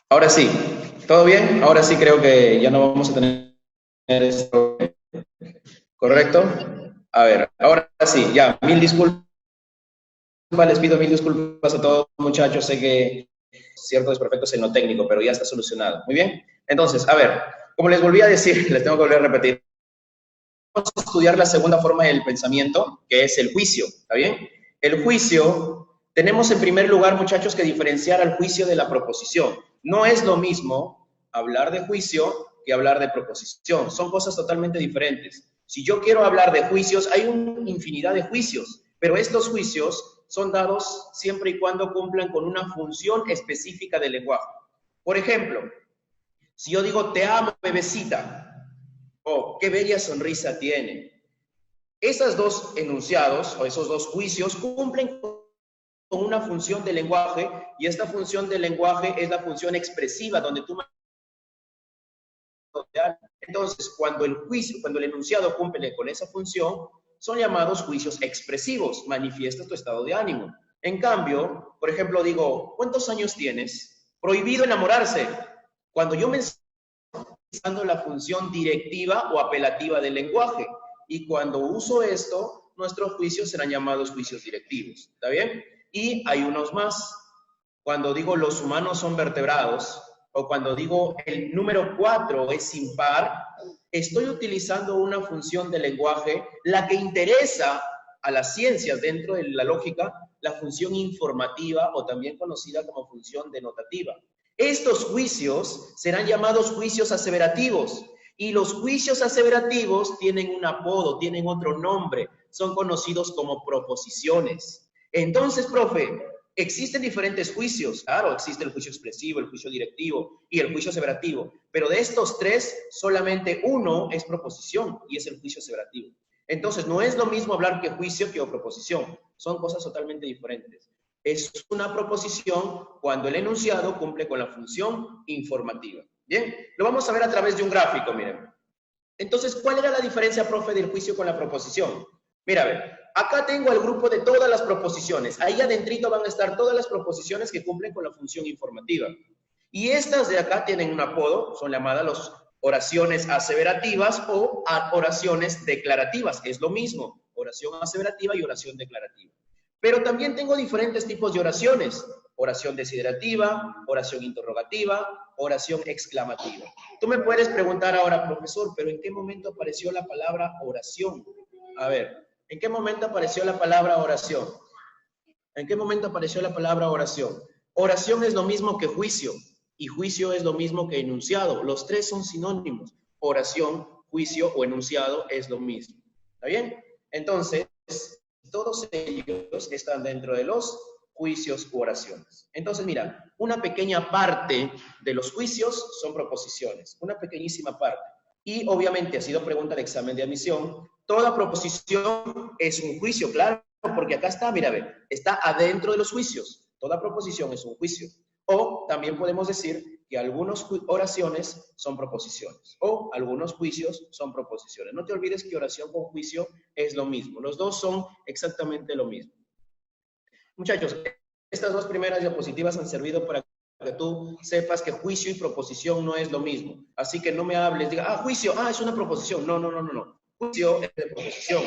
Ahora sí, ¿todo bien? Ahora sí creo que ya no vamos a tener esto, ¿correcto? A ver, ahora sí, ya, mil disculpas, les pido mil disculpas a todos muchachos, sé que cierto desperfectos en lo técnico, pero ya está solucionado. Muy bien, entonces, a ver, como les volví a decir, les tengo que volver a repetir, vamos a estudiar la segunda forma del pensamiento, que es el juicio, ¿está bien? El juicio, tenemos en primer lugar, muchachos, que diferenciar al juicio de la proposición. No es lo mismo hablar de juicio que hablar de proposición. Son cosas totalmente diferentes. Si yo quiero hablar de juicios, hay una infinidad de juicios, pero estos juicios son dados siempre y cuando cumplan con una función específica del lenguaje. Por ejemplo, si yo digo te amo, bebecita, o qué bella sonrisa tiene, esos dos enunciados o esos dos juicios cumplen con una función del lenguaje y esta función del lenguaje es la función expresiva donde tú. Entonces, cuando el juicio, cuando el enunciado cumple con esa función, son llamados juicios expresivos, manifiesta tu estado de ánimo. En cambio, por ejemplo, digo, ¿cuántos años tienes? Prohibido enamorarse. Cuando yo menciono utilizando la función directiva o apelativa del lenguaje. Y cuando uso esto, nuestros juicios serán llamados juicios directivos. ¿Está bien? Y hay unos más. Cuando digo los humanos son vertebrados, o cuando digo el número 4 es impar, estoy utilizando una función del lenguaje, la que interesa a las ciencias dentro de la lógica, la función informativa o también conocida como función denotativa. Estos juicios serán llamados juicios aseverativos y los juicios aseverativos tienen un apodo, tienen otro nombre, son conocidos como proposiciones. Entonces, profe, existen diferentes juicios, claro, existe el juicio expresivo, el juicio directivo y el juicio aseverativo, pero de estos tres, solamente uno es proposición y es el juicio aseverativo. Entonces, no es lo mismo hablar que juicio que proposición, son cosas totalmente diferentes. Es una proposición cuando el enunciado cumple con la función informativa. Bien, lo vamos a ver a través de un gráfico, miren. Entonces, ¿cuál era la diferencia, profe, del juicio con la proposición? Mira, a ver, acá tengo el grupo de todas las proposiciones. Ahí adentrito van a estar todas las proposiciones que cumplen con la función informativa. Y estas de acá tienen un apodo, son llamadas las oraciones aseverativas o oraciones declarativas. Es lo mismo, oración aseverativa y oración declarativa. Pero también tengo diferentes tipos de oraciones. Oración desiderativa, oración interrogativa, oración exclamativa. Tú me puedes preguntar ahora, profesor, pero ¿en qué momento apareció la palabra oración? A ver, ¿en qué momento apareció la palabra oración? ¿En qué momento apareció la palabra oración? Oración es lo mismo que juicio y juicio es lo mismo que enunciado. Los tres son sinónimos. Oración, juicio o enunciado es lo mismo. ¿Está bien? Entonces, todos ellos están dentro de los juicios u oraciones. Entonces, mira, una pequeña parte de los juicios son proposiciones, una pequeñísima parte. Y obviamente ha sido pregunta de examen de admisión. Toda proposición es un juicio, claro, porque acá está, mira, a ver, está adentro de los juicios. Toda proposición es un juicio. O también podemos decir que algunas oraciones son proposiciones o algunos juicios son proposiciones. No te olvides que oración con juicio es lo mismo. Los dos son exactamente lo mismo. Muchachos, estas dos primeras diapositivas han servido para que tú sepas que juicio y proposición no es lo mismo. Así que no me hables, diga, juicio, es una proposición. No, no, no, no, no. Juicio es de proposición.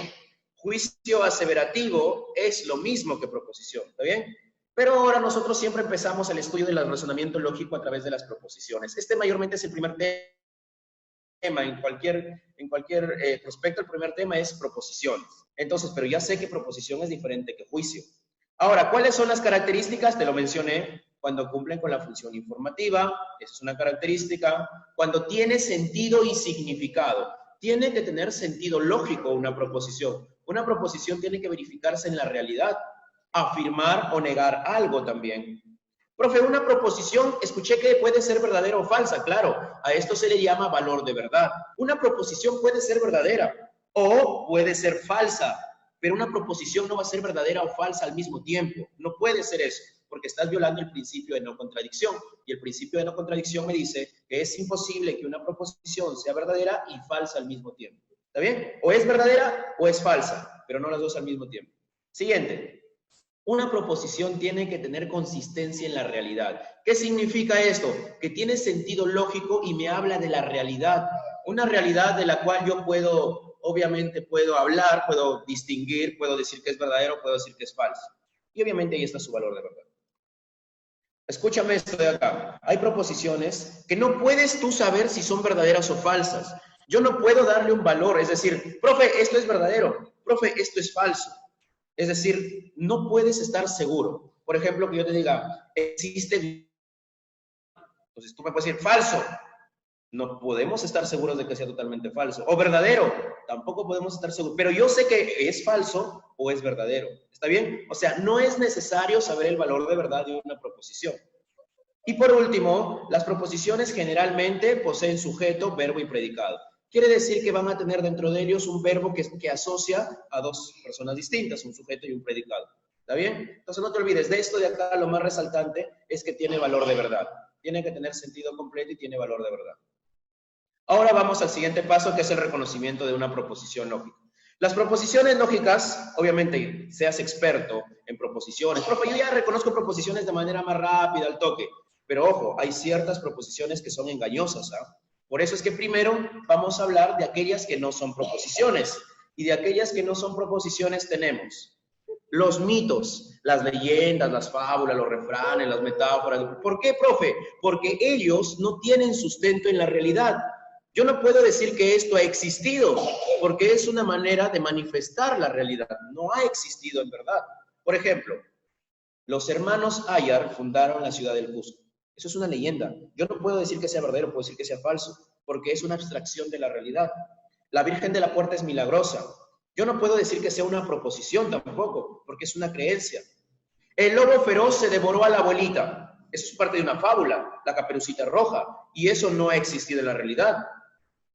Juicio aseverativo es lo mismo que proposición, ¿está bien? Pero ahora nosotros siempre empezamos el estudio del razonamiento lógico a través de las proposiciones. Este mayormente es el primer tema, en cualquier prospecto, el primer tema es proposiciones. Entonces, pero ya sé que proposición es diferente que juicio. Ahora, ¿cuáles son las características? Te lo mencioné, cuando cumplen con la función informativa, esa es una característica. Cuando tiene sentido y significado, tiene que tener sentido lógico una proposición. Una proposición tiene que verificarse en la realidad, afirmar o negar algo también. Profe, una proposición, escuché que puede ser verdadera o falsa, claro, a esto se le llama valor de verdad. Una proposición puede ser verdadera o puede ser falsa, pero una proposición no va a ser verdadera o falsa al mismo tiempo. No puede ser eso, porque estás violando el principio de no contradicción. Y el principio de no contradicción me dice que es imposible que una proposición sea verdadera y falsa al mismo tiempo. ¿Está bien? O es verdadera o es falsa, pero no las dos al mismo tiempo. Siguiente. Una proposición tiene que tener consistencia en la realidad. ¿Qué significa esto? Que tiene sentido lógico y me habla de la realidad. Una realidad de la cual yo puedo, obviamente puedo hablar, puedo distinguir, puedo decir que es verdadero, puedo decir que es falso. Y obviamente ahí está su valor de verdad. Escúchame esto de acá. Hay proposiciones que no puedes tú saber si son verdaderas o falsas. Yo no puedo darle un valor, es decir, profe, esto es verdadero, profe, esto es falso. Es decir, no puedes estar seguro. Por ejemplo, que yo te diga, existe, entonces tú me puedes decir falso. No podemos estar seguros de que sea totalmente falso. O verdadero, tampoco podemos estar seguros. Pero yo sé que es falso o es verdadero. ¿Está bien? O sea, no es necesario saber el valor de verdad de una proposición. Y por último, las proposiciones generalmente poseen sujeto, verbo y predicado. Quiere decir que van a tener dentro de ellos un verbo que asocia a dos personas distintas, un sujeto y un predicado. ¿Está bien? Entonces no te olvides, de esto de acá lo más resaltante es que tiene valor de verdad. Tiene que tener sentido completo y tiene valor de verdad. Ahora vamos al siguiente paso, que es el reconocimiento de una proposición lógica. Las proposiciones lógicas, obviamente, seas experto en proposiciones. Profe, yo ya reconozco proposiciones de manera más rápida, al toque. Pero ojo, hay ciertas proposiciones que son engañosas, ¿ah? Por eso es que primero vamos a hablar de aquellas que no son proposiciones. Y de aquellas que no son proposiciones tenemos los mitos, las leyendas, las fábulas, los refranes, las metáforas. ¿Por qué, profe? Porque ellos no tienen sustento en la realidad. Yo no puedo decir que esto ha existido, porque es una manera de manifestar la realidad. No ha existido en verdad. Por ejemplo, los hermanos Ayar fundaron la ciudad del Cusco. Eso es una leyenda. Yo no puedo decir que sea verdadero, puedo decir que sea falso, porque es una abstracción de la realidad. La Virgen de la Puerta es milagrosa. Yo no puedo decir que sea una proposición tampoco, porque es una creencia. El lobo feroz se devoró a la abuelita. Eso es parte de una fábula, la Caperucita Roja, y eso no ha existido en la realidad.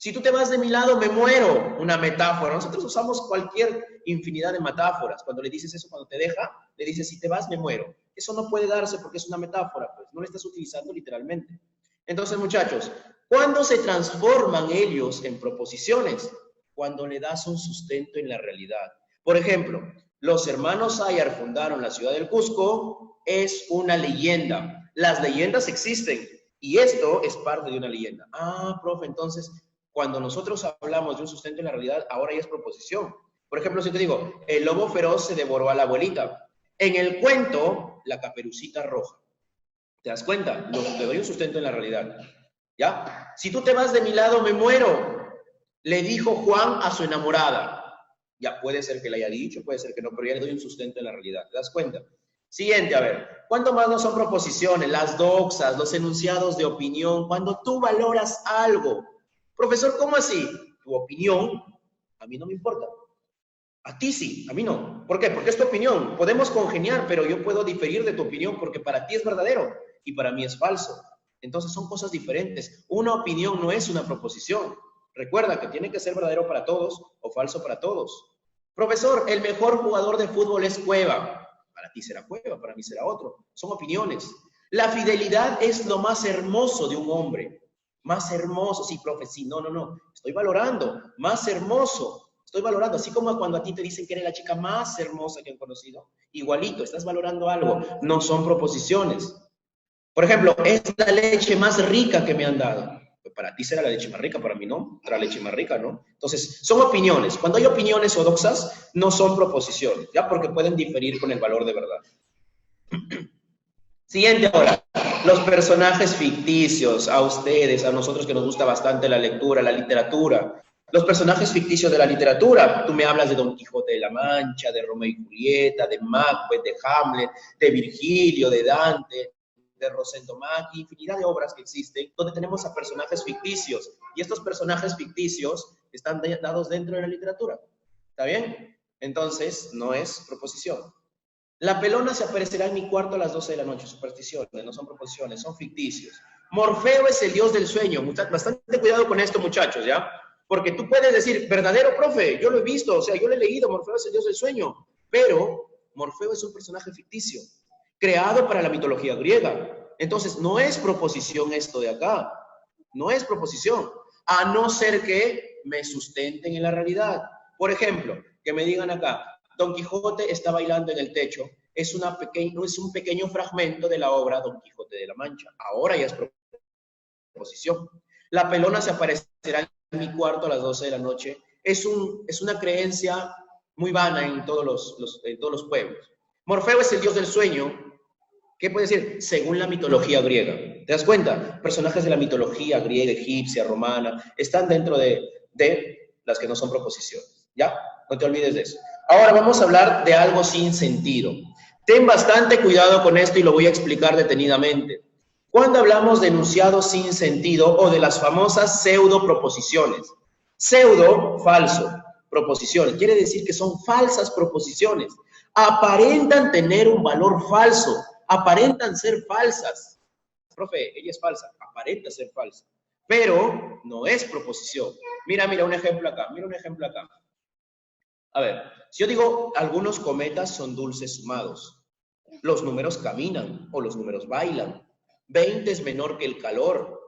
Si tú te vas de mi lado, me muero. Una metáfora. Nosotros usamos cualquier infinidad de metáforas. Cuando le dices eso, cuando te deja, le dices, si te vas, me muero. Eso no puede darse porque es una metáfora, pues no lo estás utilizando literalmente. Entonces, muchachos, ¿cuándo se transforman ellos en proposiciones? Cuando le das un sustento en la realidad. Por ejemplo, los hermanos Ayar fundaron la ciudad del Cusco, es una leyenda. Las leyendas existen y esto es parte de una leyenda. Ah, profe, entonces cuando nosotros hablamos de un sustento en la realidad, ahora ya es proposición. Por ejemplo, si te digo, el lobo feroz se devoró a la abuelita. En el cuento, la Caperucita Roja. ¿Te das cuenta? Le doy un sustento en la realidad. ¿Ya? Si tú te vas de mi lado, me muero. Le dijo Juan a su enamorada. Ya puede ser que le haya dicho, puede ser que no, pero ya le doy un sustento en la realidad. ¿Te das cuenta? Siguiente, a ver. ¿Cuánto más no son proposiciones? Las doxas, los enunciados de opinión. Cuando tú valoras algo. Profesor, ¿cómo así? Tu opinión, a mí no me importa. A ti sí, a mí no. ¿Por qué? Porque es tu opinión. Podemos congeniar, pero yo puedo diferir de tu opinión porque para ti es verdadero y para mí es falso. Entonces son cosas diferentes. Una opinión no es una proposición. Recuerda que tiene que ser verdadero para todos o falso para todos. Profesor, el mejor jugador de fútbol es Cueva. Para ti será Cueva, para mí será otro. Son opiniones. La fidelidad es lo más hermoso de un hombre. Más hermoso, sí, profe, sí, no, estoy valorando, más hermoso, estoy valorando, así como cuando a ti te dicen que eres la chica más hermosa que han conocido, igualito, estás valorando algo, no son proposiciones. Por ejemplo, es la leche más rica que me han dado. Pues para ti será la leche más rica, para mí no, la leche más rica, ¿no? Entonces, son opiniones. Cuando hay opiniones o doxas, no son proposiciones, ¿ya? Porque pueden diferir con el valor de verdad. Siguiente ahora, los personajes ficticios, a ustedes, a nosotros que nos gusta bastante la lectura, la literatura. Los personajes ficticios de la literatura, tú me hablas de Don Quijote de la Mancha, de Romeo y Julieta, de Macbeth, de Hamlet, de Virgilio, de Dante, de Rosendo Macchi, infinidad de obras que existen, donde tenemos a personajes ficticios. Y estos personajes ficticios están dados dentro de la literatura. ¿Está bien? Entonces, no es proposición. La pelona se aparecerá en mi cuarto a las 12 de la noche. Supersticiones, no son proposiciones, son ficticios. Morfeo es el dios del sueño. Bastante cuidado con esto, muchachos, ¿ya? Porque tú puedes decir, verdadero, profe, yo lo he visto, o sea, yo lo he leído, Morfeo es el dios del sueño. Pero Morfeo es un personaje ficticio, creado para la mitología griega. Entonces, no es proposición esto de acá. No es proposición. A no ser que me sustenten en la realidad. Por ejemplo, que me digan acá, Don Quijote está bailando en el techo es un pequeño fragmento de la obra Don Quijote de la Mancha. Ahora ya es proposición. La pelona se aparecerá en mi cuarto a las 12 de la noche. Es una creencia muy vana en todos los pueblos. Morfeo es el dios del sueño. ¿Qué puede decir? Según la mitología griega. ¿Te das cuenta? Personajes de la mitología griega, egipcia, romana, están dentro de las que no son proposiciones. ¿Ya? No te olvides de eso. Ahora vamos a hablar de algo sin sentido. Ten bastante cuidado con esto y lo voy a explicar detenidamente. Cuando hablamos de enunciados sin sentido o de las famosas pseudo-proposiciones. Pseudo, falso. Proposiciones. Quiere decir que son falsas proposiciones. Aparentan tener un valor falso. Aparentan ser falsas. Profe, ella es falsa. Aparenta ser falsa. Pero no es proposición. Mira un ejemplo acá. Mira un ejemplo acá. A ver, si yo digo, algunos cometas son dulces sumados. Los números caminan o los números bailan. 20 es menor que el calor.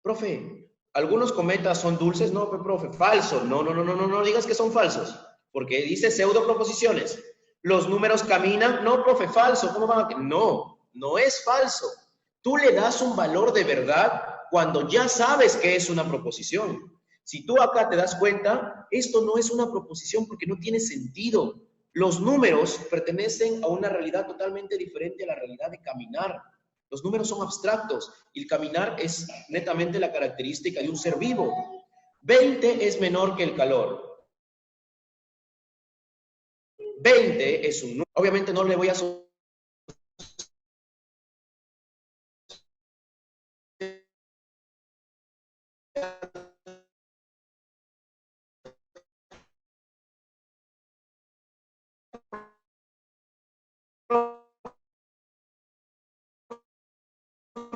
Profe, ¿algunos cometas son dulces? No, profe, falso. No digas que son falsos. Porque dice pseudo proposiciones. ¿Los números caminan? No, profe, falso. ¿Cómo van a...? No es falso. Tú le das un valor de verdad cuando ya sabes que es una proposición. Si tú acá te das cuenta, esto no es una proposición porque no tiene sentido. Los números pertenecen a una realidad totalmente diferente a la realidad de caminar. Los números son abstractos y el caminar es netamente la característica de un ser vivo. 20 es menor que el calor. 20 es un número. Obviamente no le voy a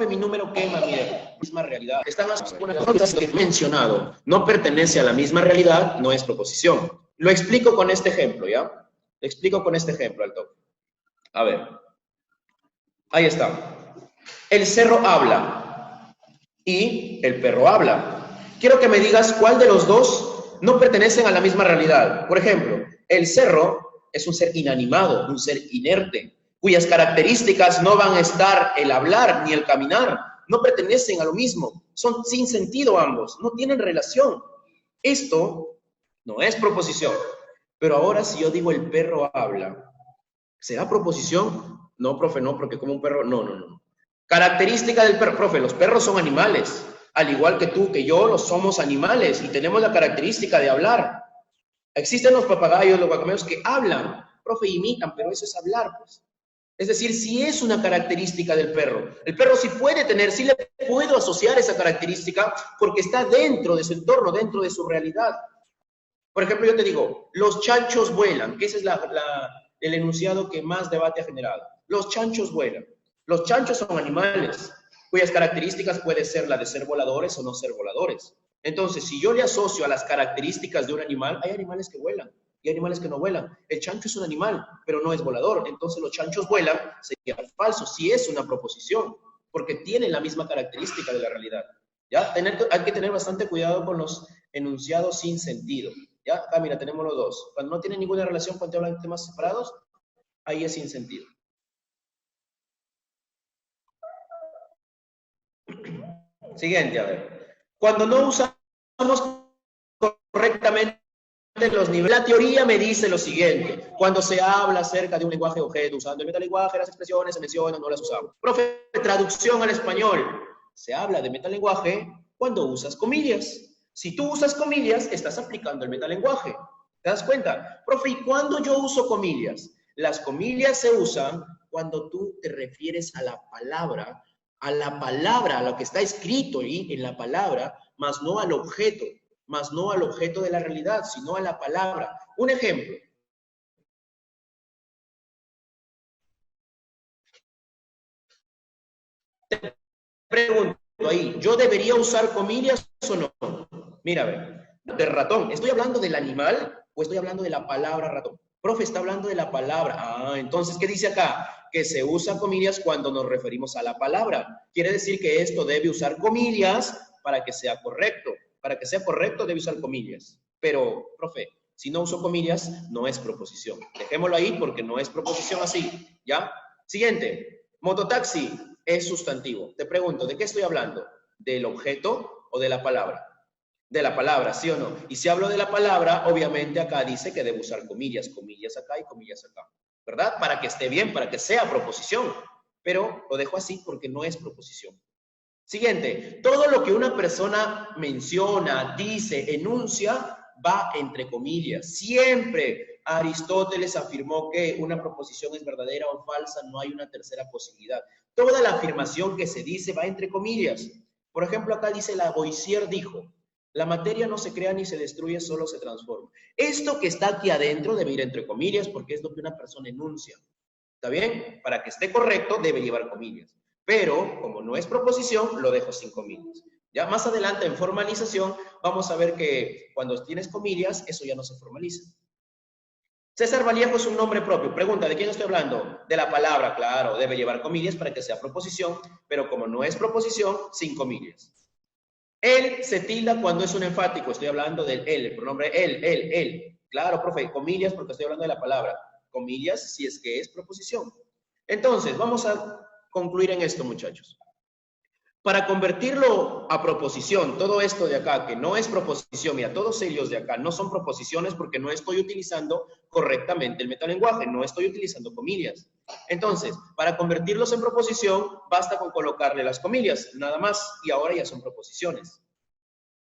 mi número quema, mire, misma realidad. Están las cosas que he mencionado, no pertenece a la misma realidad, no es proposición. Lo explico con este ejemplo, ¿ya? Lo explico con este ejemplo al toque. A ver, ahí está. El cerro habla y el perro habla. Quiero que me digas cuál de los dos no pertenecen a la misma realidad. Por ejemplo, el cerro es un ser inanimado, un ser inerte, cuyas características no van a estar el hablar ni el caminar, no pertenecen a lo mismo, son sin sentido ambos, no tienen relación. Esto no es proposición. Pero ahora si yo digo el perro habla, ¿será proposición? No, profe, no, porque como un perro, no. Característica del perro, profe, los perros son animales, al igual que tú, que yo, los somos animales y tenemos la característica de hablar. Existen los papagayos, los guacamayos que hablan, profe, imitan, pero eso es hablar, pues. Es decir, si es una característica del perro. El perro sí puede tener, sí le puedo asociar esa característica porque está dentro de su entorno, dentro de su realidad. Por ejemplo, yo te digo, los chanchos vuelan, que ese es el enunciado que más debate ha generado. Los chanchos vuelan. Los chanchos son animales, cuyas características puede ser la de ser voladores o no ser voladores. Entonces, si yo le asocio a las características de un animal, hay animales que vuelan y hay animales que no vuelan. El chancho es un animal, pero no es volador. Entonces, los chanchos vuelan, sería falso, si es una proposición, porque tienen la misma característica de la realidad. ¿Ya? Hay que tener bastante cuidado con los enunciados sin sentido. ¿Ya? Acá, mira, tenemos los dos. Cuando no tienen ninguna relación, cuando te hablan de temas separados, ahí es sin sentido. Siguiente, a ver. Cuando no usamos correctamente los niveles, la teoría me dice lo siguiente. Cuando se habla acerca de un lenguaje objeto, usando el metalenguaje, las expresiones se mencionan, no las usamos. Profe, traducción al español. Se habla de metalenguaje cuando usas comillas. Si tú usas comillas, estás aplicando el metalenguaje. ¿Te das cuenta? Profe, ¿y cuándo yo uso comillas? Las comillas se usan cuando tú te refieres a la palabra, a lo que está escrito ahí en la palabra, más no al objeto de la realidad, sino a la palabra. Un ejemplo. Te pregunto ahí, ¿yo debería usar comillas o no? Mira, a ver, de ratón, ¿estoy hablando del animal o estoy hablando de la palabra ratón? Profe, está hablando de la palabra. Ah, entonces, ¿qué dice acá? Que se usa comillas cuando nos referimos a la palabra. Quiere decir que esto debe usar comillas para que sea correcto. Para que sea correcto debe usar comillas. Pero, profe, Si no uso comillas, no es proposición. Dejémoslo ahí porque no es proposición así, ¿ya? Siguiente, mototaxi es sustantivo. Te pregunto, ¿de qué estoy hablando? ¿Del objeto o de la palabra? De la palabra, ¿sí o no? Y si hablo de la palabra, obviamente acá dice que debo usar comillas, comillas acá y comillas acá, ¿verdad? Para que esté bien, para que sea proposición. Pero lo dejo así porque no es proposición. Siguiente, todo lo que una persona menciona, dice, enuncia, va entre comillas. Siempre Aristóteles afirmó que una proposición es verdadera o falsa, no hay una tercera posibilidad. Toda la afirmación que se dice va entre comillas. Por ejemplo, acá dice Lavoisier dijo, la materia no se crea ni se destruye, solo se transforma. Esto que está aquí adentro debe ir entre comillas porque es lo que una persona enuncia. ¿Está bien? Para que esté correcto debe llevar comillas. Pero, como no es proposición, lo dejo sin comillas. Ya más adelante en formalización vamos a ver que cuando tienes comillas, eso ya no se formaliza. César Vallejo es un nombre propio. Pregunta, ¿de quién estoy hablando? De la palabra, claro, debe llevar comillas para que sea proposición, pero como no es proposición, sin comillas. Él se tilda cuando es un enfático. Estoy hablando del él, el pronombre él. Claro, profe, comillas porque estoy hablando de la palabra. Comillas si es que es proposición. Entonces, vamos a concluir en esto, muchachos. Para convertirlo a proposición, todo esto de acá, que no es proposición, mira, todos ellos de acá no son proposiciones porque no estoy utilizando correctamente el metalenguaje, no estoy utilizando comillas. Entonces, para convertirlos en proposición, basta con colocarle las comillas, nada más, y ahora ya son proposiciones.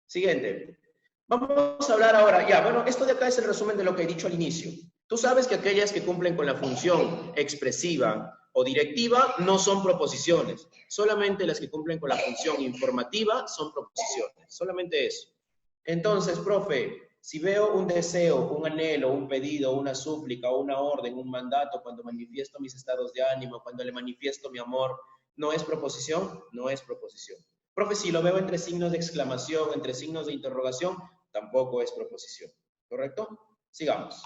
Siguiente. Vamos a hablar ahora, ya, bueno, esto de acá es el resumen de lo que he dicho al inicio. Tú sabes que aquellas que cumplen con la función expresiva o directiva no son proposiciones. Solamente las que cumplen con la función informativa son proposiciones. Solamente eso. Entonces, profe, si veo un deseo, un anhelo, un pedido, una súplica, una orden, un mandato, cuando manifiesto mis estados de ánimo, cuando le manifiesto mi amor, ¿no es proposición? No es proposición. Profe, si lo veo entre signos de exclamación, entre signos de interrogación, tampoco es proposición. ¿Correcto? Sigamos.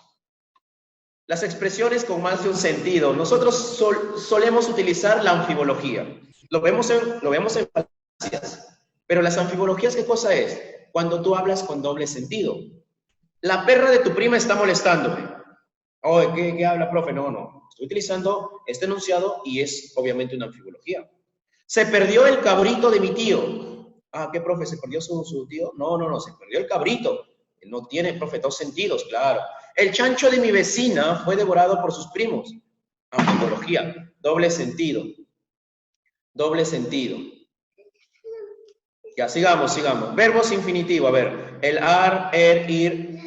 Las expresiones con más de un sentido. Nosotros solemos utilizar la anfibología. Lo vemos en falacias. Pero las anfibologías, ¿qué cosa es? Cuando tú hablas con doble sentido. La perra de tu prima está molestándome. Oh, ¿qué habla, profe? No. Estoy utilizando este enunciado y es obviamente una anfibología. Se perdió el cabrito de mi tío. Ah, ¿qué, profe? ¿Se perdió su tío? No, se perdió el cabrito. No tiene, profe, dos sentidos, claro. El chancho de mi vecina fue devorado por sus primos. Anfibología, doble sentido. Doble sentido. Ya, sigamos. Verbos infinitivos, a ver. El ar, ir,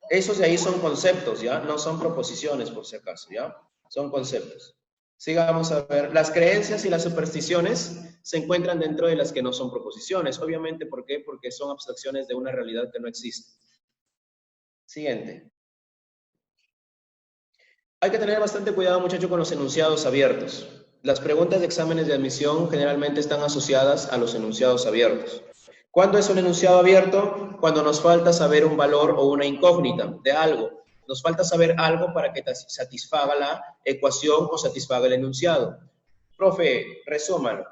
esos de ahí son conceptos, ¿ya? No son proposiciones, por si acaso, ¿ya? Son conceptos. Sigamos a ver. Las creencias y las supersticiones se encuentran dentro de las que no son proposiciones. Obviamente, ¿por qué? Porque son abstracciones de una realidad que no existe. Siguiente. Hay que tener bastante cuidado, muchachos, con los enunciados abiertos. Las preguntas de exámenes de admisión generalmente están asociadas a los enunciados abiertos. ¿Cuándo es un enunciado abierto? Cuando nos falta saber un valor o una incógnita de algo. Nos falta saber algo para que satisfaga la ecuación o satisfaga el enunciado. Profe, resúmalo.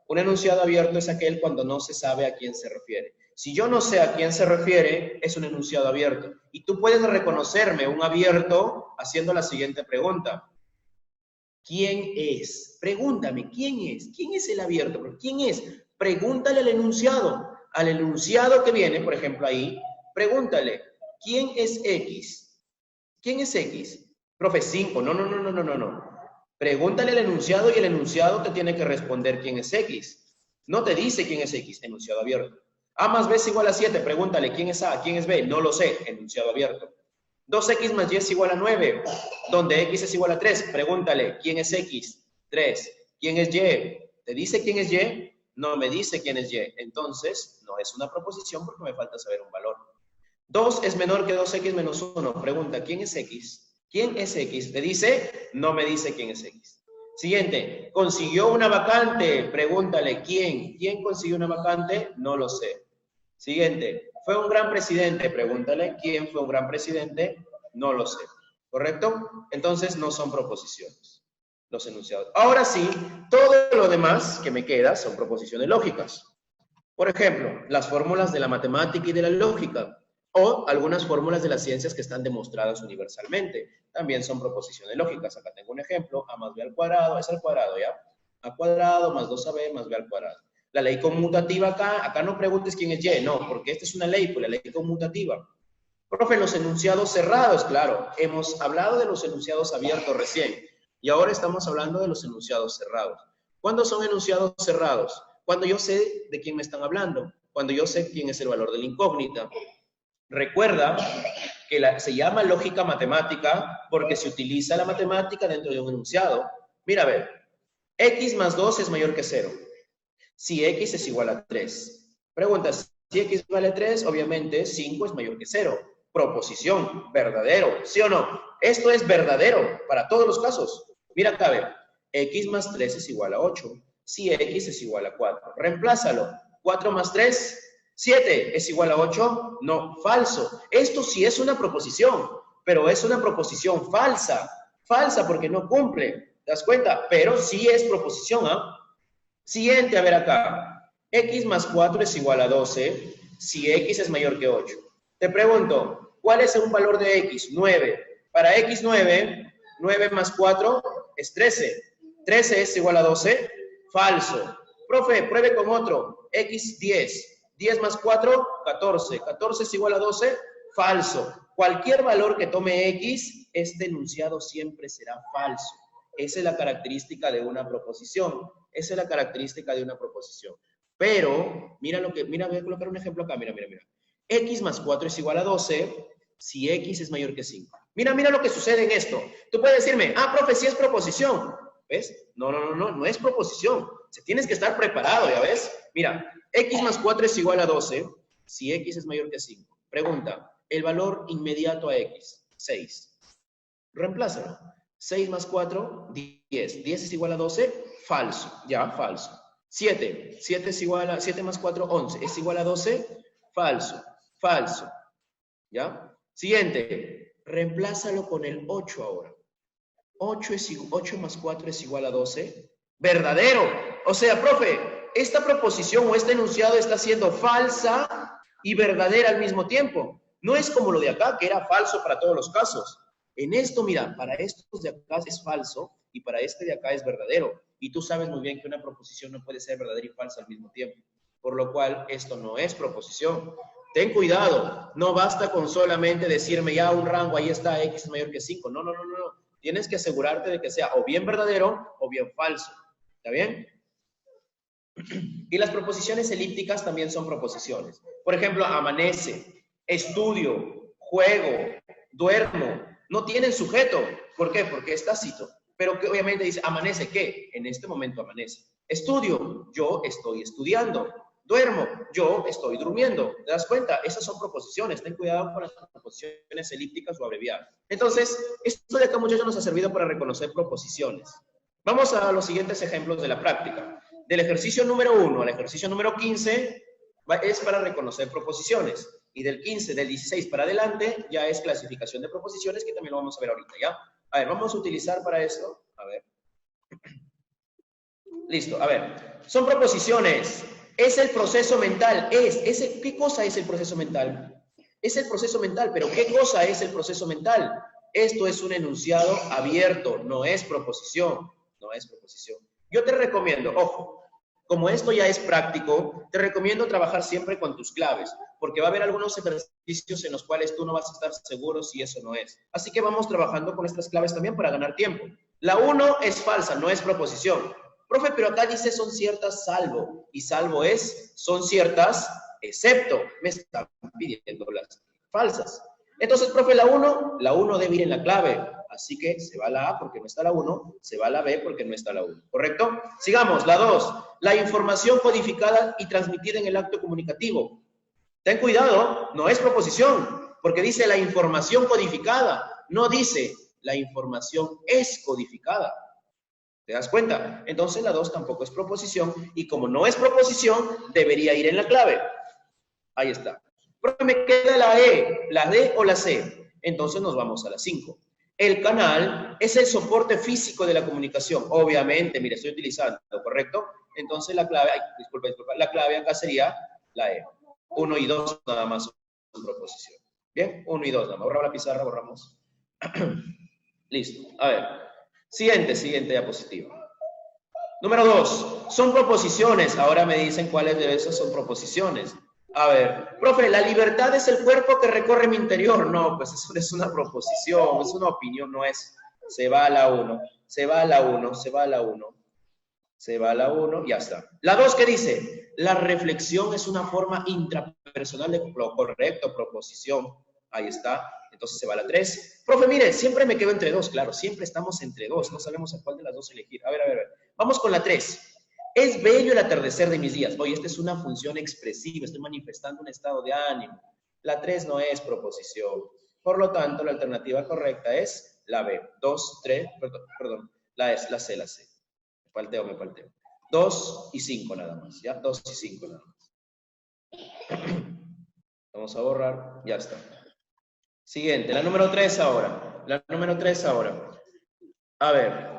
Un enunciado abierto es aquel cuando no se sabe a quién se refiere. Si yo no sé a quién se refiere, es un enunciado abierto. Y tú puedes reconocerme un abierto haciendo la siguiente pregunta. ¿Quién es? Pregúntame, ¿quién es? ¿Quién es el abierto? ¿Quién es? Pregúntale al enunciado. Al enunciado que viene, por ejemplo, ahí, pregúntale, ¿quién es X? ¿Quién es X? Profe, 5. No. Pregúntale al enunciado y el enunciado te tiene que responder quién es X. No te dice quién es X, enunciado abierto. A más B es igual a 7, pregúntale quién es A, quién es B, no lo sé, enunciado abierto. 2x más y es igual a 9, donde x es igual a 3, pregúntale quién es x, 3, quién es y, ¿te dice quién es y? No me dice quién es y, entonces no es una proposición porque me falta saber un valor. 2 es menor que 2x menos 1, pregunta ¿quién es x? ¿Quién es x? ¿Te dice? No me dice quién es x. Siguiente, consiguió una vacante, pregúntale ¿quién? ¿Quién consiguió una vacante? No lo sé. Siguiente, ¿fue un gran presidente? Pregúntale, ¿quién fue un gran presidente? No lo sé. ¿Correcto? Entonces no son proposiciones los enunciados. Ahora sí, todo lo demás que me queda son proposiciones lógicas. Por ejemplo, las fórmulas de la matemática y de la lógica. O algunas fórmulas de las ciencias que están demostradas universalmente. También son proposiciones lógicas. Acá tengo un ejemplo. A más B al cuadrado es al cuadrado, ¿ya? A cuadrado más 2AB más B al cuadrado. La ley conmutativa acá no preguntes quién es Y, no, porque esta es una ley, pues la ley conmutativa. Profe, los enunciados cerrados, claro. Hemos hablado de los enunciados abiertos recién. Y ahora estamos hablando de los enunciados cerrados. ¿Cuándo son enunciados cerrados? Cuando yo sé de quién me están hablando. Cuando yo sé quién es el valor de la incógnita. Recuerda que se llama lógica matemática porque se utiliza la matemática dentro de un enunciado. Mira, a ver, x más 2 es mayor que 0. Si x es igual a 3. Pregunta, si x vale 3, obviamente 5 es mayor que 0. Proposición, verdadero, ¿sí o no? Esto es verdadero para todos los casos. Mira acá, a ver, x más 3 es igual a 8. Si x es igual a 4. Reemplázalo. 4 más 3... 7 es igual a 8, no, falso. Esto sí es una proposición, pero es una proposición falsa. Falsa porque no cumple, ¿te das cuenta? Pero sí es proposición, ¿ah? Siguiente, a ver acá. X más 4 es igual a 12 si X es mayor que 8. Te pregunto, ¿cuál es un valor de X? 9. Para X 9, 9 más 4 es 13. 13 es igual a 12, falso. Profe, pruebe con otro. X 10. 10 más 4, 14. 14 es igual a 12, falso. Cualquier valor que tome X, este enunciado siempre será falso. Esa es la característica de una proposición. Esa es la característica de una proposición. Pero, mira voy a colocar un ejemplo acá, mira. X más 4 es igual a 12 si X es mayor que 5. Mira lo que sucede en esto. Tú puedes decirme, profe, sí es proposición. ¿Ves? No es proposición. Tienes que estar preparado, ¿ya ves? Mira, X más 4 es igual a 12 si X es mayor que 5. Pregunta, el valor inmediato a X, 6. Reemplázalo. 6 más 4, 10. 10 es igual a 12, falso. Ya, falso. 7. 7 más 4, 11. ¿Es igual a 12? Falso. Falso. ¿Ya? Siguiente. Reemplázalo con el 8 ahora. 8 más 4 es igual a 12. Verdadero. O sea, profe, esta proposición o este enunciado está siendo falsa y verdadera al mismo tiempo. No es como lo de acá, que era falso para todos los casos. En esto, mira, para estos de acá es falso y para este de acá es verdadero. Y tú sabes muy bien que una proposición no puede ser verdadera y falsa al mismo tiempo. Por lo cual, esto no es proposición. Ten cuidado. No basta con solamente decirme ya un rango, ahí está X mayor que 5. No. Tienes que asegurarte de que sea o bien verdadero o bien falso. ¿Está bien? Y las proposiciones elípticas también son proposiciones. Por ejemplo, amanece, estudio, juego, duermo. No tienen sujeto. ¿Por qué? Porque es tácito. Pero que obviamente dice, amanece, ¿qué? En este momento amanece. Estudio, yo estoy estudiando. Duermo, yo estoy durmiendo. ¿Te das cuenta? Esas son proposiciones. Ten cuidado con las proposiciones elípticas o abreviadas. Entonces, esto de acá, muchachos, nos ha servido para reconocer proposiciones. Vamos a los siguientes ejemplos de la práctica. Del ejercicio número 1 al ejercicio número 15 es para reconocer proposiciones. Y del 15, del 16 para adelante, ya es clasificación de proposiciones, que también lo vamos a ver ahorita, ¿ya? A ver, vamos a utilizar para esto. A ver. Listo, a ver. Son proposiciones. Es el proceso mental. ¿Qué cosa es el proceso mental? Es el proceso mental, pero ¿qué cosa es el proceso mental? Esto es un enunciado abierto, no es proposición. No es proposición. Yo te recomiendo, ojo, como esto ya es práctico, te recomiendo trabajar siempre con tus claves, porque va a haber algunos ejercicios en los cuales tú no vas a estar seguro si eso no es. Así que vamos trabajando con estas claves también para ganar tiempo. La 1 es falsa, no es proposición. Profe, pero acá dice son ciertas salvo, y salvo es son ciertas excepto. Me están pidiendo las falsas. Entonces, profe, la 1 debe ir en la clave. Así que se va la A porque no está la 1, se va la B porque no está la 1. ¿Correcto? Sigamos, la 2. La información codificada y transmitida en el acto comunicativo. Ten cuidado, no es proposición, porque dice la información codificada, no dice la información es codificada. ¿Te das cuenta? Entonces la 2 tampoco es proposición y como no es proposición, debería ir en la clave. Ahí está. Pero me queda la E, la D o la C. Entonces nos vamos a la 5. El canal es el soporte físico de la comunicación. Obviamente, mire, estoy utilizando, ¿correcto? Entonces la clave, disculpa, la clave acá sería la E. 1 y 2 nada más son proposición. Bien, 1 y 2, nada más. Borramos la pizarra, borramos. Listo. A ver. Siguiente diapositiva. Número 2. Son proposiciones. Ahora me dicen cuáles de esas son proposiciones. A ver, profe, la libertad es el cuerpo que recorre mi interior. No, pues eso es una proposición, es una opinión, no es. Se va a la 1, se va a la 1, se va a la 1, se va a la 1, ya está. La 2, ¿qué dice? La reflexión es una forma intrapersonal de lo correcto, proposición. Ahí está. Entonces se va a la 3. Profe, mire, siempre me quedo entre 2, claro, siempre estamos entre 2, no sabemos a cuál de las 2 elegir. A ver. Vamos con la 3. Es bello el atardecer de mis días. Oye, esta es una función expresiva, estoy manifestando un estado de ánimo. La 3 no es proposición. Por lo tanto, la alternativa correcta es la B. 2, 3, perdón, la C. Me falteo. 2 y 5 nada más, ¿ya? 2 y 5 nada más. Vamos a borrar, ya está. Siguiente, la número 3 ahora. La número 3 ahora. A ver.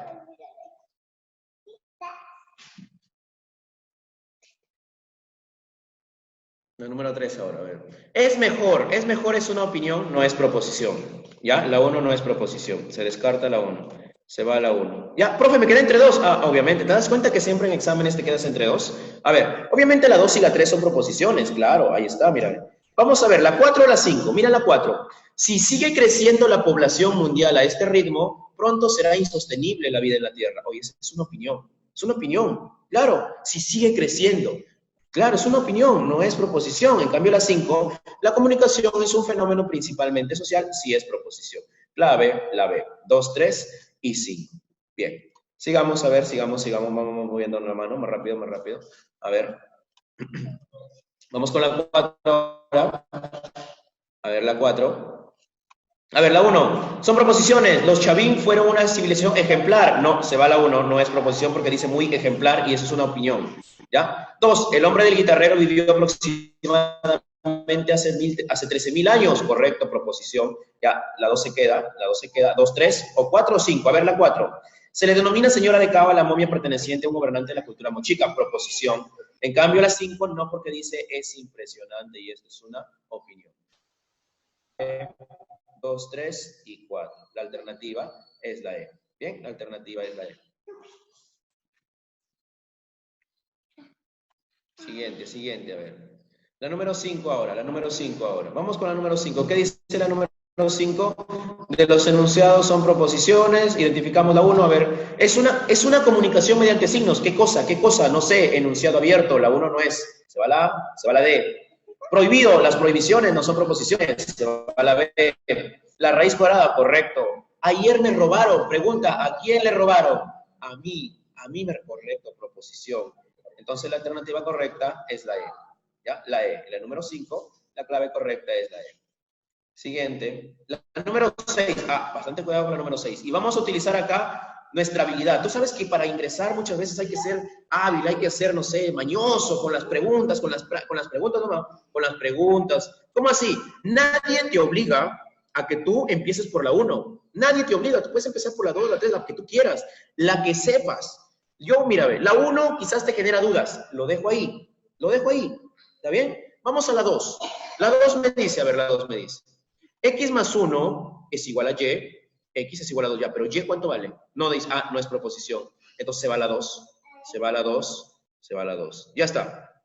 La número 3 ahora, a ver. Es mejor es una opinión, no es proposición. ¿Ya? La 1 no es proposición. Se descarta la 1. Se va a la 1. Ya, profe, me quedé entre 2. Ah, obviamente. ¿Te das cuenta que siempre en exámenes te quedas entre 2? A ver, obviamente la 2 y la 3 son proposiciones. Claro, ahí está, mira. Vamos a ver, la 4 o la 5. Mira la 4. Si sigue creciendo la población mundial a este ritmo, pronto será insostenible la vida en la Tierra. Oye, es una opinión. Es una opinión. Claro, si sigue creciendo. Claro, es una opinión, no es proposición. En cambio, la 5, la comunicación es un fenómeno principalmente social, sí es proposición. La B. 2, 3 y 5. Bien. Sigamos, a ver, sigamos. Vamos moviendo la mano, más rápido. A ver. Vamos con la 4 ahora. A ver, la 4. A ver, la 1. Son proposiciones. Los Chavín fueron una civilización ejemplar. No, se va a la 1. No es proposición porque dice muy ejemplar y eso es una opinión. ¿Ya? 2. El hombre del guitarrero vivió aproximadamente hace 13.000 años. Correcto, proposición. Ya, la 2 se queda. 2, 3 o 4 o 5. A ver, la 4. Se le denomina señora de Cava la momia perteneciente a un gobernante de la cultura mochica. Proposición. En cambio, la 5 no, porque dice es impresionante y esto es una opinión. 2, 3 y 4. La alternativa es la E. Bien, la alternativa es la E. Siguiente, a ver. La número 5 ahora. Vamos con la número 5. ¿Qué dice la número 5? De los enunciados son proposiciones. Identificamos la 1. A ver, es una comunicación mediante signos. ¿Qué cosa? No sé, enunciado abierto. La 1 no es. Se va la A, se va la D. Prohibido, las prohibiciones no son proposiciones. Se va a la B. La raíz cuadrada, correcto. Ayer me robaron. Pregunta, ¿a quién le robaron? A mí correcto, proposición. Entonces la alternativa correcta es la E. ¿Ya? La E. La número 5, la clave correcta es la E. Siguiente. La número 6. Bastante cuidado con la número 6. Y vamos a utilizar acá nuestra habilidad. Tú sabes que para ingresar muchas veces hay que ser hábil, hay que ser, no sé, mañoso con las preguntas, con las preguntas. ¿Cómo así? Nadie te obliga a que tú empieces por la 1. Nadie te obliga. Tú puedes empezar por la 2, la 3, la que tú quieras. La que sepas. Yo, mira, la 1 quizás te genera dudas. Lo dejo ahí. ¿Está bien? Vamos a la 2. La 2 me dice, X más 1 es igual a Y. X es igual a 2 ya, pero Y ¿cuánto vale? No dice, no es proposición. Entonces se va a la 2. Ya está.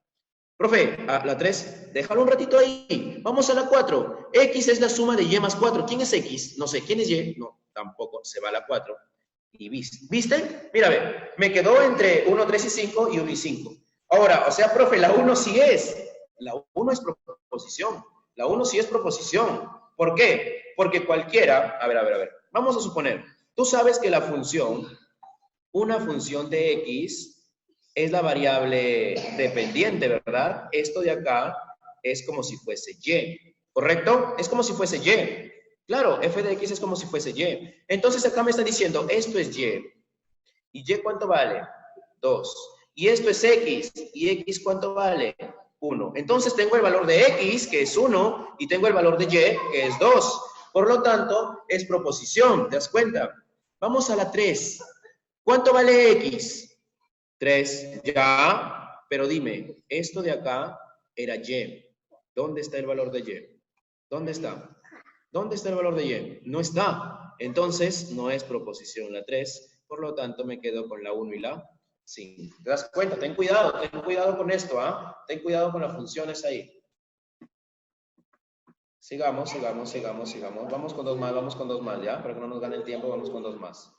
Profe, la 3, déjalo un ratito ahí. Vamos a la 4. X es la suma de Y más 4. ¿Quién es X? No sé. ¿Quién es Y? No, tampoco. Se va a la 4. Y ¿viste? Mira, me quedó entre 1, 3 y 5 y 1 y 5. Ahora, o sea, profe, la 1 sí es. La 1 es proposición. La 1 sí es proposición. ¿Por qué? Porque cualquiera, a ver. Vamos a suponer, tú sabes que una función de X es la variable dependiente, ¿verdad? Esto de acá es como si fuese Y, ¿correcto? Es como si fuese Y. Claro, f de X es como si fuese Y. Entonces acá me está diciendo, esto es Y. ¿Y Y cuánto vale? 2. Y esto es X. ¿Y X cuánto vale? 1. Entonces tengo el valor de X, que es 1, y tengo el valor de Y, que es 2. Por lo tanto, es proposición, ¿te das cuenta? Vamos a la 3. ¿Cuánto vale X? 3. Ya, pero dime, esto de acá era Y. ¿Dónde está el valor de Y? ¿Dónde está? ¿Dónde está el valor de y? No está. Entonces, no es proposición la 3. Por lo tanto, me quedo con la 1 y la 5. ¿Te das cuenta? Ten cuidado con esto, ¿ah? Ten cuidado con las funciones ahí. Sigamos. Vamos con dos más, ¿ya? Para que no nos gane el tiempo, vamos con dos más.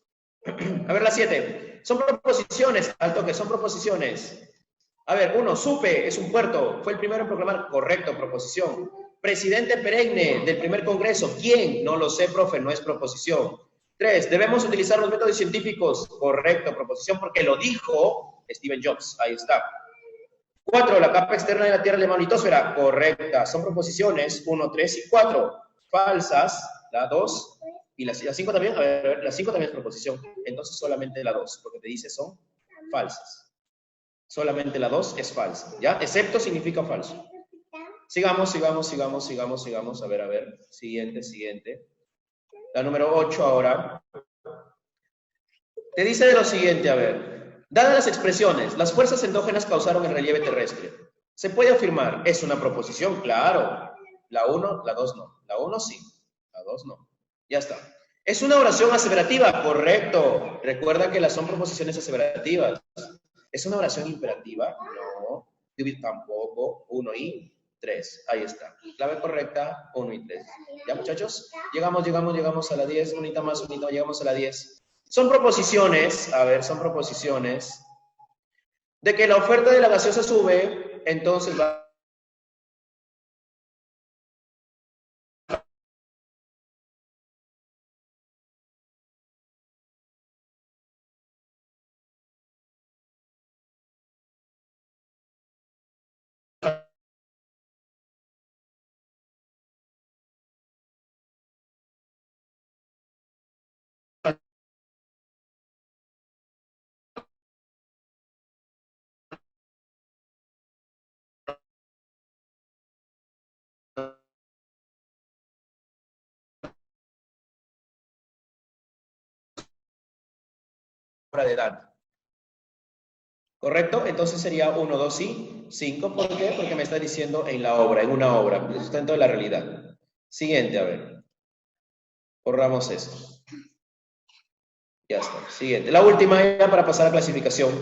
A ver, la 7. Son proposiciones, alto que son proposiciones. A ver, 1, Supe, es un puerto. Fue el primero en proclamar. Correcto, proposición. Presidente perenne del primer congreso. ¿Quién? No lo sé, profe, no es proposición. 3, debemos utilizar los métodos científicos. Correcto, proposición, porque lo dijo Steve Jobs. Ahí está. 4, la capa externa de la Tierra de la magnetosfera. Correcta. Son proposiciones 1, 3 y 4. Falsas, la 2 y la 5 también. A ver, la 5 también es proposición. Entonces solamente la 2, porque te dice son falsas. Solamente la 2 es falsa, ¿ya? Excepto significa falso. Sigamos. A ver. Siguiente. La número 8 ahora. Te dice de lo siguiente, a ver. Dadas las expresiones, las fuerzas endógenas causaron el relieve terrestre. Se puede afirmar, ¿es una proposición? Claro. La 1, la 2 no. La 1 sí, la 2 no. Ya está. ¿Es una oración aseverativa? Correcto. Recuerda que las son proposiciones aseverativas. ¿Es una oración imperativa? No. Tampoco. 1 y 3. Ahí está. Clave correcta, 1 y 3. ¿Ya, muchachos? Llegamos a la 10. Unita más, llegamos a la 10. Son proposiciones, a ver, son proposiciones de que la oferta de la gaseosa sube, entonces va de edad. ¿Correcto? Entonces sería 1, 2 y 5. ¿Por qué? Porque me está diciendo en la obra, en una obra, sustento de la realidad. Siguiente, a ver. Borramos esto. Ya está. Siguiente. La última ya para pasar a clasificación.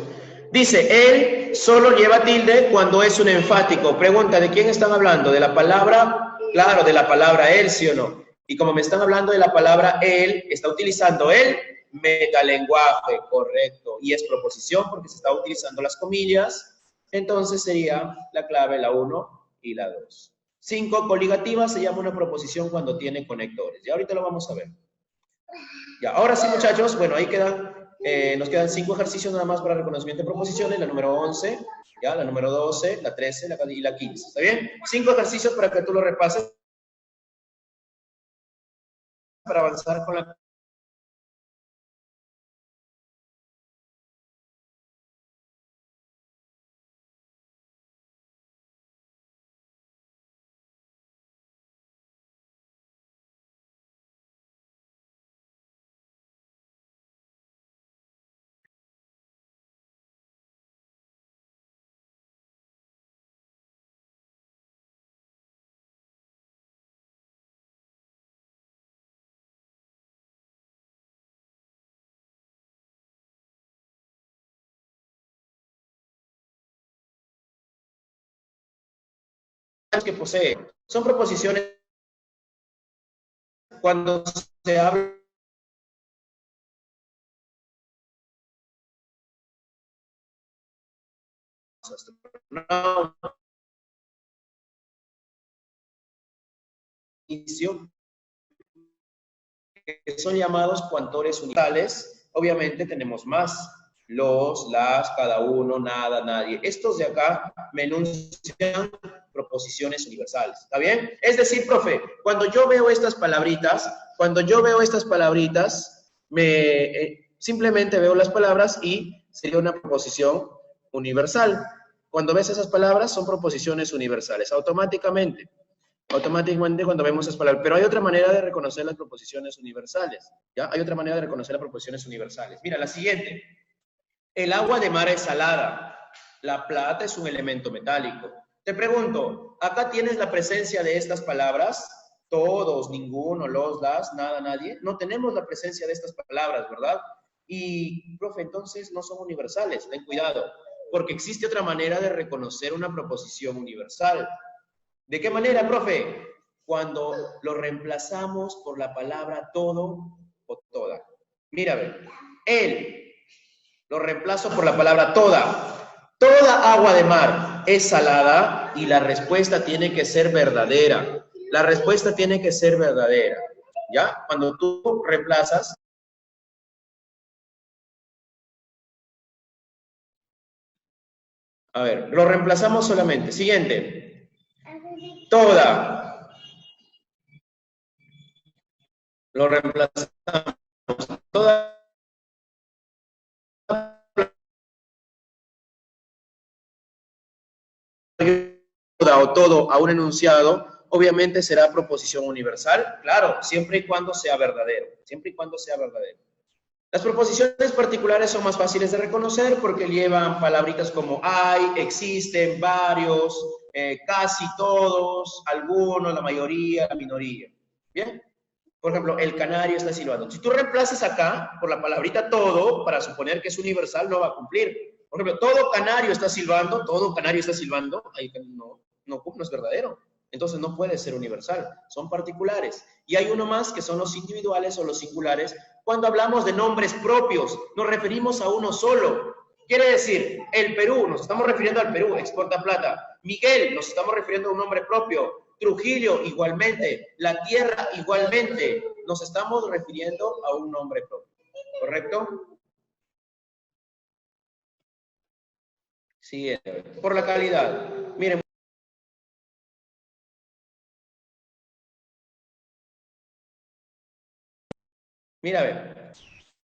Dice, él solo lleva tilde cuando es un enfático. Pregunta, ¿de quién están hablando? ¿De la palabra? Claro, de la palabra él, ¿sí o no? Y como me están hablando de la palabra él, está utilizando el metalenguaje, correcto. Y es proposición porque se está utilizando las comillas. Entonces sería la clave la 1 y la 2. 5, coligativa se llama una proposición cuando tiene conectores. Ya ahorita lo vamos a ver. Ya, ahora sí, muchachos, bueno, ahí nos quedan 5 ejercicios nada más para reconocimiento de proposiciones, la número 11, ya, la número 12, la 13 y la 15, ¿está bien? 5 ejercicios para que tú lo repases para avanzar con la... que posee. Son proposiciones cuando se habla que son llamados cuantores unitales. Obviamente tenemos más, los, las, cada uno, nada, nadie. Estos de acá me enuncian proposiciones universales, ¿está bien? Es decir, profe, cuando yo veo estas palabritas, simplemente veo las palabras y sería una proposición universal. Cuando ves esas palabras son proposiciones universales, automáticamente cuando vemos esas palabras. Pero hay otra manera de reconocer las proposiciones universales, ¿ya? Hay otra manera de reconocer las proposiciones universales. Mira, la siguiente. El agua de mar es salada. La plata es un elemento metálico. Te pregunto, ¿acá tienes la presencia de estas palabras? todos, ninguno, los, las, nada, nadie. No tenemos la presencia de estas palabras, ¿verdad? Y, profe, entonces no son universales. Ten cuidado, porque existe otra manera de reconocer una proposición universal. ¿De qué manera, profe? Cuando lo reemplazamos por la palabra todo o toda. Mira, a ver, él lo reemplazo por la palabra toda. Toda agua de mar es salada y la respuesta tiene que ser verdadera. La respuesta tiene que ser verdadera. ¿Ya? Cuando tú reemplazas. A ver, lo reemplazamos solamente. Siguiente. Toda. Lo reemplazamos. Toda o todo a un enunciado, obviamente será proposición universal, claro, siempre y cuando sea verdadero, siempre y cuando sea verdadero. Las proposiciones particulares son más fáciles de reconocer porque llevan palabritas como hay, existen, varios, casi todos, algunos, la mayoría, la minoría. ¿Bien? Por ejemplo, el canario está silbando. Si tú reemplazas acá por la palabrita todo, para suponer que es universal, no va a cumplir. Por ejemplo, todo canario está silbando, ahí no es verdadero. Entonces no puede ser universal, son particulares. Y hay uno más que son los individuales o los singulares. Cuando hablamos de nombres propios, nos referimos a uno solo. Quiere decir, el Perú, nos estamos refiriendo al Perú, exporta plata. Miguel, nos estamos refiriendo a un nombre propio. Trujillo, igualmente. La tierra, igualmente. Nos estamos refiriendo a un nombre propio. ¿Correcto? Sí, por la calidad. Miren. Mira, a ver.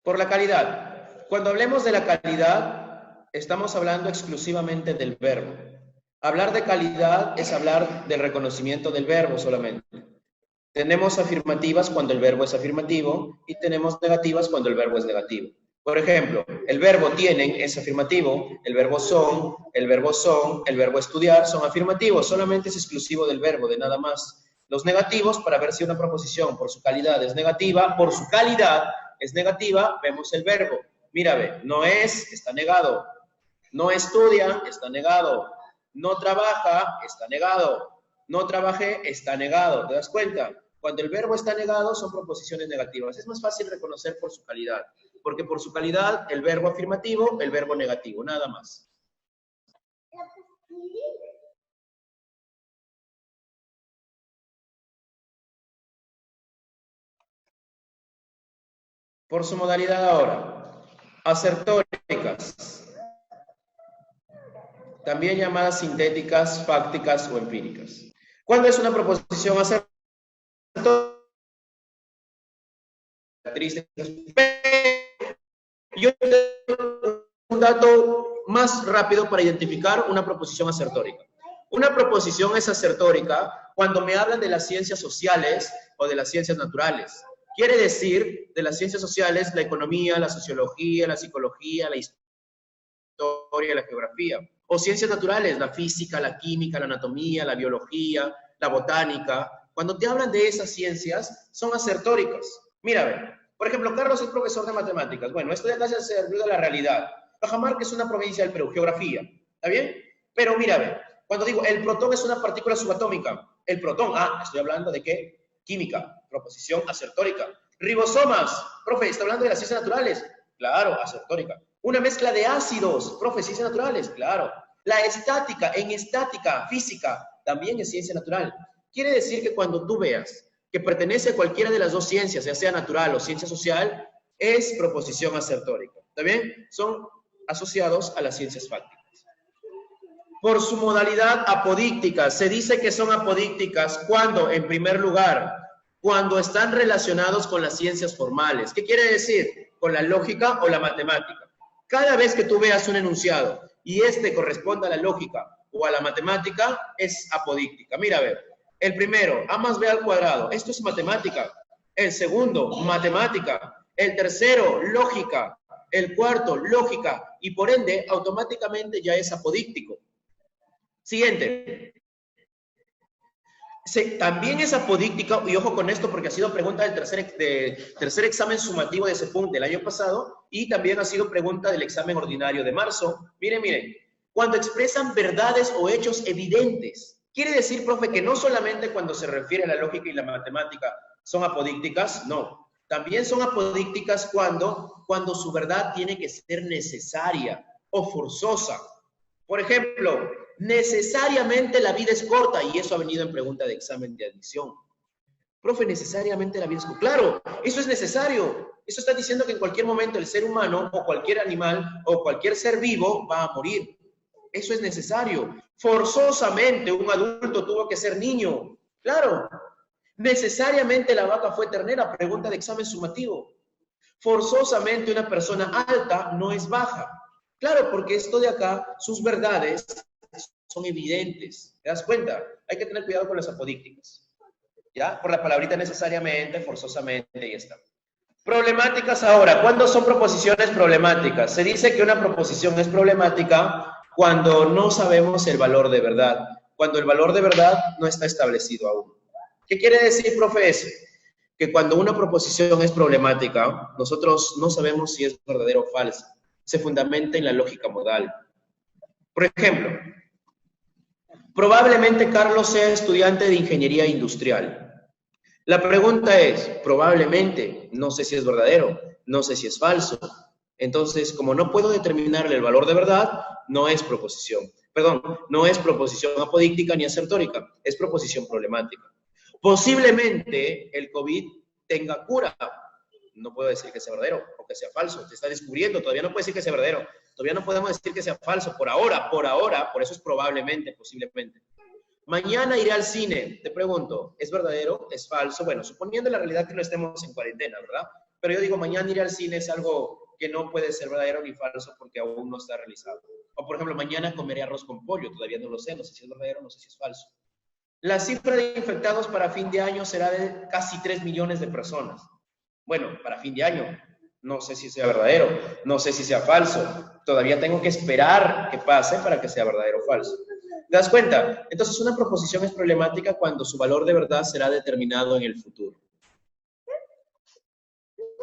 Por la calidad. Cuando hablemos de la calidad, estamos hablando exclusivamente del verbo. Hablar de calidad es hablar del reconocimiento del verbo solamente. Tenemos afirmativas cuando el verbo es afirmativo y tenemos negativas cuando el verbo es negativo. Por ejemplo, el verbo tienen es afirmativo, el verbo son, el verbo estudiar son afirmativos, solamente es exclusivo del verbo, de nada más. Los negativos, para ver si una proposición por su calidad es negativa, vemos el verbo. Mira, ve, no es, está negado. No estudia, está negado. No trabaja, está negado. No trabajé, está negado. ¿Te das cuenta? Cuando el verbo está negado, son proposiciones negativas. Es más fácil reconocer por su calidad, porque por su calidad, el verbo afirmativo, el verbo negativo, nada más. Por su modalidad ahora, asertóricas, también llamadas sintéticas, fácticas o empíricas. ¿Cuándo es una proposición asertórica? Yo tengo un dato más rápido para identificar una proposición asertórica. Una proposición es asertórica cuando me hablan de las ciencias sociales o de las ciencias naturales. Quiere decir, de las ciencias sociales, la economía, la sociología, la psicología, la historia, la geografía. O ciencias naturales, la física, la química, la anatomía, la biología, la botánica. Cuando te hablan de esas ciencias, son asertóricas. Mira, a ver, por ejemplo, Carlos es profesor de matemáticas. Bueno, esto ya casi se servir de la realidad. Cajamarca es una provincia del Perú, geografía. ¿Está bien? Pero mira, a ver, cuando digo el protón es una partícula subatómica, el protón, estoy hablando de qué? Química, proposición asertórica. Ribosomas, profe, está hablando de las ciencias naturales. Claro, asertórica. Una mezcla de ácidos, profe, ciencias naturales. Claro. La estática, en estática, física, también es ciencia natural. Quiere decir que cuando tú veas que pertenece a cualquiera de las dos ciencias, ya sea natural o ciencia social, es proposición asertórica. ¿Está bien? Son asociados a las ciencias fácticas. Por su modalidad apodíctica, se dice que son apodícticas cuando, en primer lugar, cuando están relacionados con las ciencias formales. ¿Qué quiere decir? Con la lógica o la matemática. Cada vez que tú veas un enunciado y este corresponde a la lógica o a la matemática, es apodíctica. Mira, a ver. El primero, A más B al cuadrado. Esto es matemática. El segundo, matemática. El tercero, lógica. El cuarto, lógica. Y por ende, automáticamente ya es apodíctico. Siguiente. También es apodíctica, y ojo con esto porque ha sido pregunta del tercer examen sumativo de CEPUM del año pasado y también ha sido pregunta del examen ordinario de marzo. Miren, cuando expresan verdades o hechos evidentes. Quiere decir, profe, que no solamente cuando se refiere a la lógica y la matemática son apodícticas, no. También son apodícticas cuando su verdad tiene que ser necesaria o forzosa. Por ejemplo, necesariamente la vida es corta, y eso ha venido en pregunta de examen de admisión. Profe, necesariamente la vida es corta. Claro, eso es necesario. Eso está diciendo que en cualquier momento el ser humano o cualquier animal o cualquier ser vivo va a morir. Eso es necesario. Forzosamente un adulto tuvo que ser niño. Claro. Necesariamente la vaca fue ternera, pregunta de examen sumativo. Forzosamente una persona alta no es baja. Claro, porque esto de acá, sus verdades son evidentes. ¿Te das cuenta? Hay que tener cuidado con las apodícticas. ¿Ya? Por la palabrita necesariamente, forzosamente, y está. Problemáticas ahora. ¿Cuándo son proposiciones problemáticas? Se dice que una proposición es problemática cuando no sabemos el valor de verdad, cuando el valor de verdad no está establecido aún. ¿Qué quiere decir, profe, eso? Que cuando una proposición es problemática, nosotros no sabemos si es verdadero o falso. Se fundamenta en la lógica modal. Por ejemplo, probablemente Carlos sea estudiante de ingeniería industrial. La pregunta es, probablemente, no sé si es verdadero, no sé si es falso. Entonces, como no puedo determinarle el valor de verdad, no es proposición. Perdón, no es proposición apodíctica ni asertórica, es proposición problemática. Posiblemente el COVID tenga cura. No puedo decir que sea verdadero o que sea falso. Se está descubriendo, todavía no puedo decir que sea verdadero. Todavía no podemos decir que sea falso. Por ahora, por eso es probablemente, posiblemente. Mañana iré al cine. Te pregunto, ¿es verdadero? ¿Es falso? Bueno, suponiendo la realidad que no estemos en cuarentena, ¿verdad? Pero yo digo, mañana iré al cine es algo que no puede ser verdadero ni falso porque aún no está realizado. O por ejemplo, mañana comeré arroz con pollo. Todavía no lo sé, no sé si es verdadero, no sé si es falso. La cifra de infectados para fin de año será de casi 3 millones de personas. Bueno, para fin de año. No sé si sea verdadero, no sé si sea falso. Todavía tengo que esperar que pase para que sea verdadero o falso. ¿Te das cuenta? Entonces, una proposición es problemática cuando su valor de verdad será determinado en el futuro.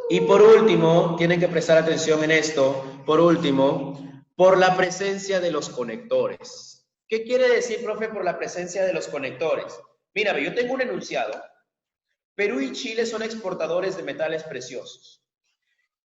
Y por último, tienen que prestar atención en esto, por último, por la presencia de los conectores. ¿Qué quiere decir, profe, por la presencia de los conectores? Mira, yo tengo un enunciado. Perú y Chile son exportadores de metales preciosos.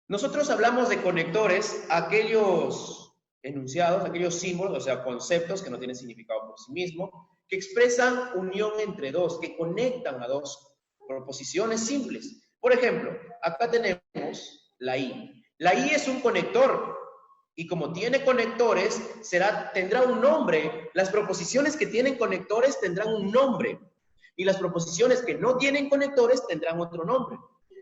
Nosotros hablamos de conectores, aquellos enunciados, aquellos símbolos, o sea, conceptos que no tienen significado por sí mismos, que expresan unión entre dos, que conectan a dos proposiciones simples. Por ejemplo, acá tenemos la I. La I es un conector y como tiene conectores, tendrá un nombre. Las proposiciones que tienen conectores tendrán un nombre y las proposiciones que no tienen conectores tendrán otro nombre.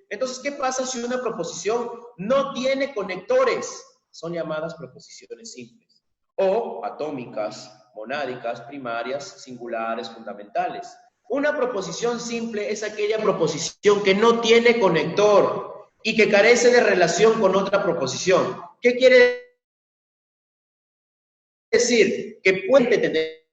Entonces, ¿qué pasa si una proposición no tiene conectores? Son llamadas proposiciones simples o atómicas, monádicas, primarias, singulares, fundamentales. Una proposición simple es aquella proposición que no tiene conector y que carece de relación con otra proposición. ¿Qué quiere decir? Que puede tener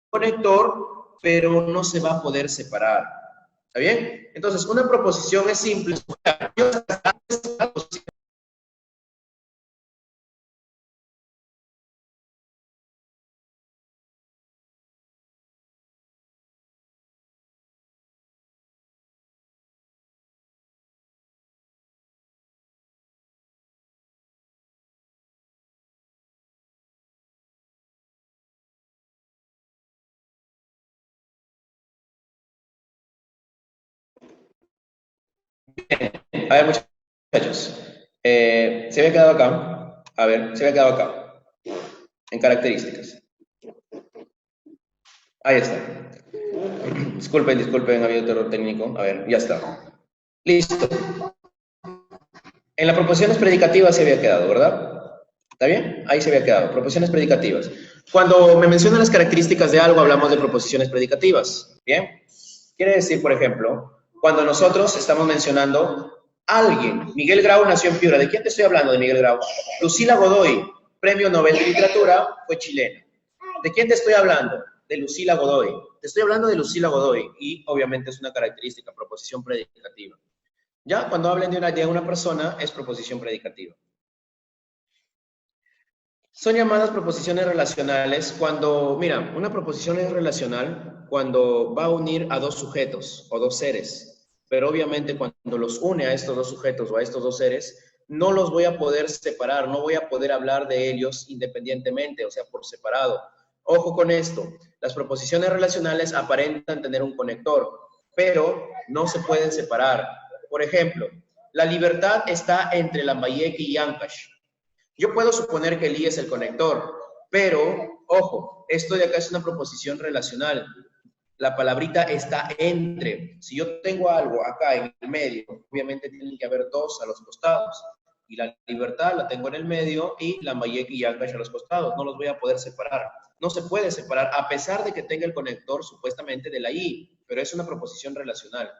conector, pero no se va a poder separar. ¿Está bien? Entonces, una proposición es simple. A ver, muchachos. Se había quedado acá. A ver, se había quedado acá, en características. Ahí está. Disculpen, había otro error técnico. A ver, ya está. Listo. En las proposiciones predicativas se había quedado, ¿verdad? ¿Está bien? Ahí se había quedado. Proposiciones predicativas. Cuando me mencionan las características de algo, hablamos de proposiciones predicativas. ¿Bien? Quiere decir, por ejemplo, cuando nosotros estamos mencionando alguien. Miguel Grau nació en Piura. ¿De quién te estoy hablando de Miguel Grau? Lucila Godoy, Premio Nobel de Literatura, fue chilena. ¿De quién te estoy hablando? De Lucila Godoy. Te estoy hablando de Lucila Godoy y obviamente es una característica, proposición predicativa. Ya cuando hablen de una persona es proposición predicativa. Son llamadas proposiciones relacionales cuando, mira, una proposición es relacional cuando va a unir a dos sujetos o dos seres, pero obviamente cuando los une a estos dos sujetos o a estos dos seres, no los voy a poder separar, no voy a poder hablar de ellos independientemente, o sea, por separado. Ojo con esto, las proposiciones relacionales aparentan tener un conector, pero no se pueden separar. Por ejemplo, la libertad está entre Lambayeque y Ancash. Yo puedo suponer que el I es el conector, pero, ojo, esto de acá es una proposición relacional. La palabrita está entre. Si yo tengo algo acá en el medio, obviamente tienen que haber dos a los costados. Y la libertad la tengo en el medio y Lambayeque y Ancash a los costados. No los voy a poder separar. No se puede separar, a pesar de que tenga el conector supuestamente de la I, pero es una proposición relacional.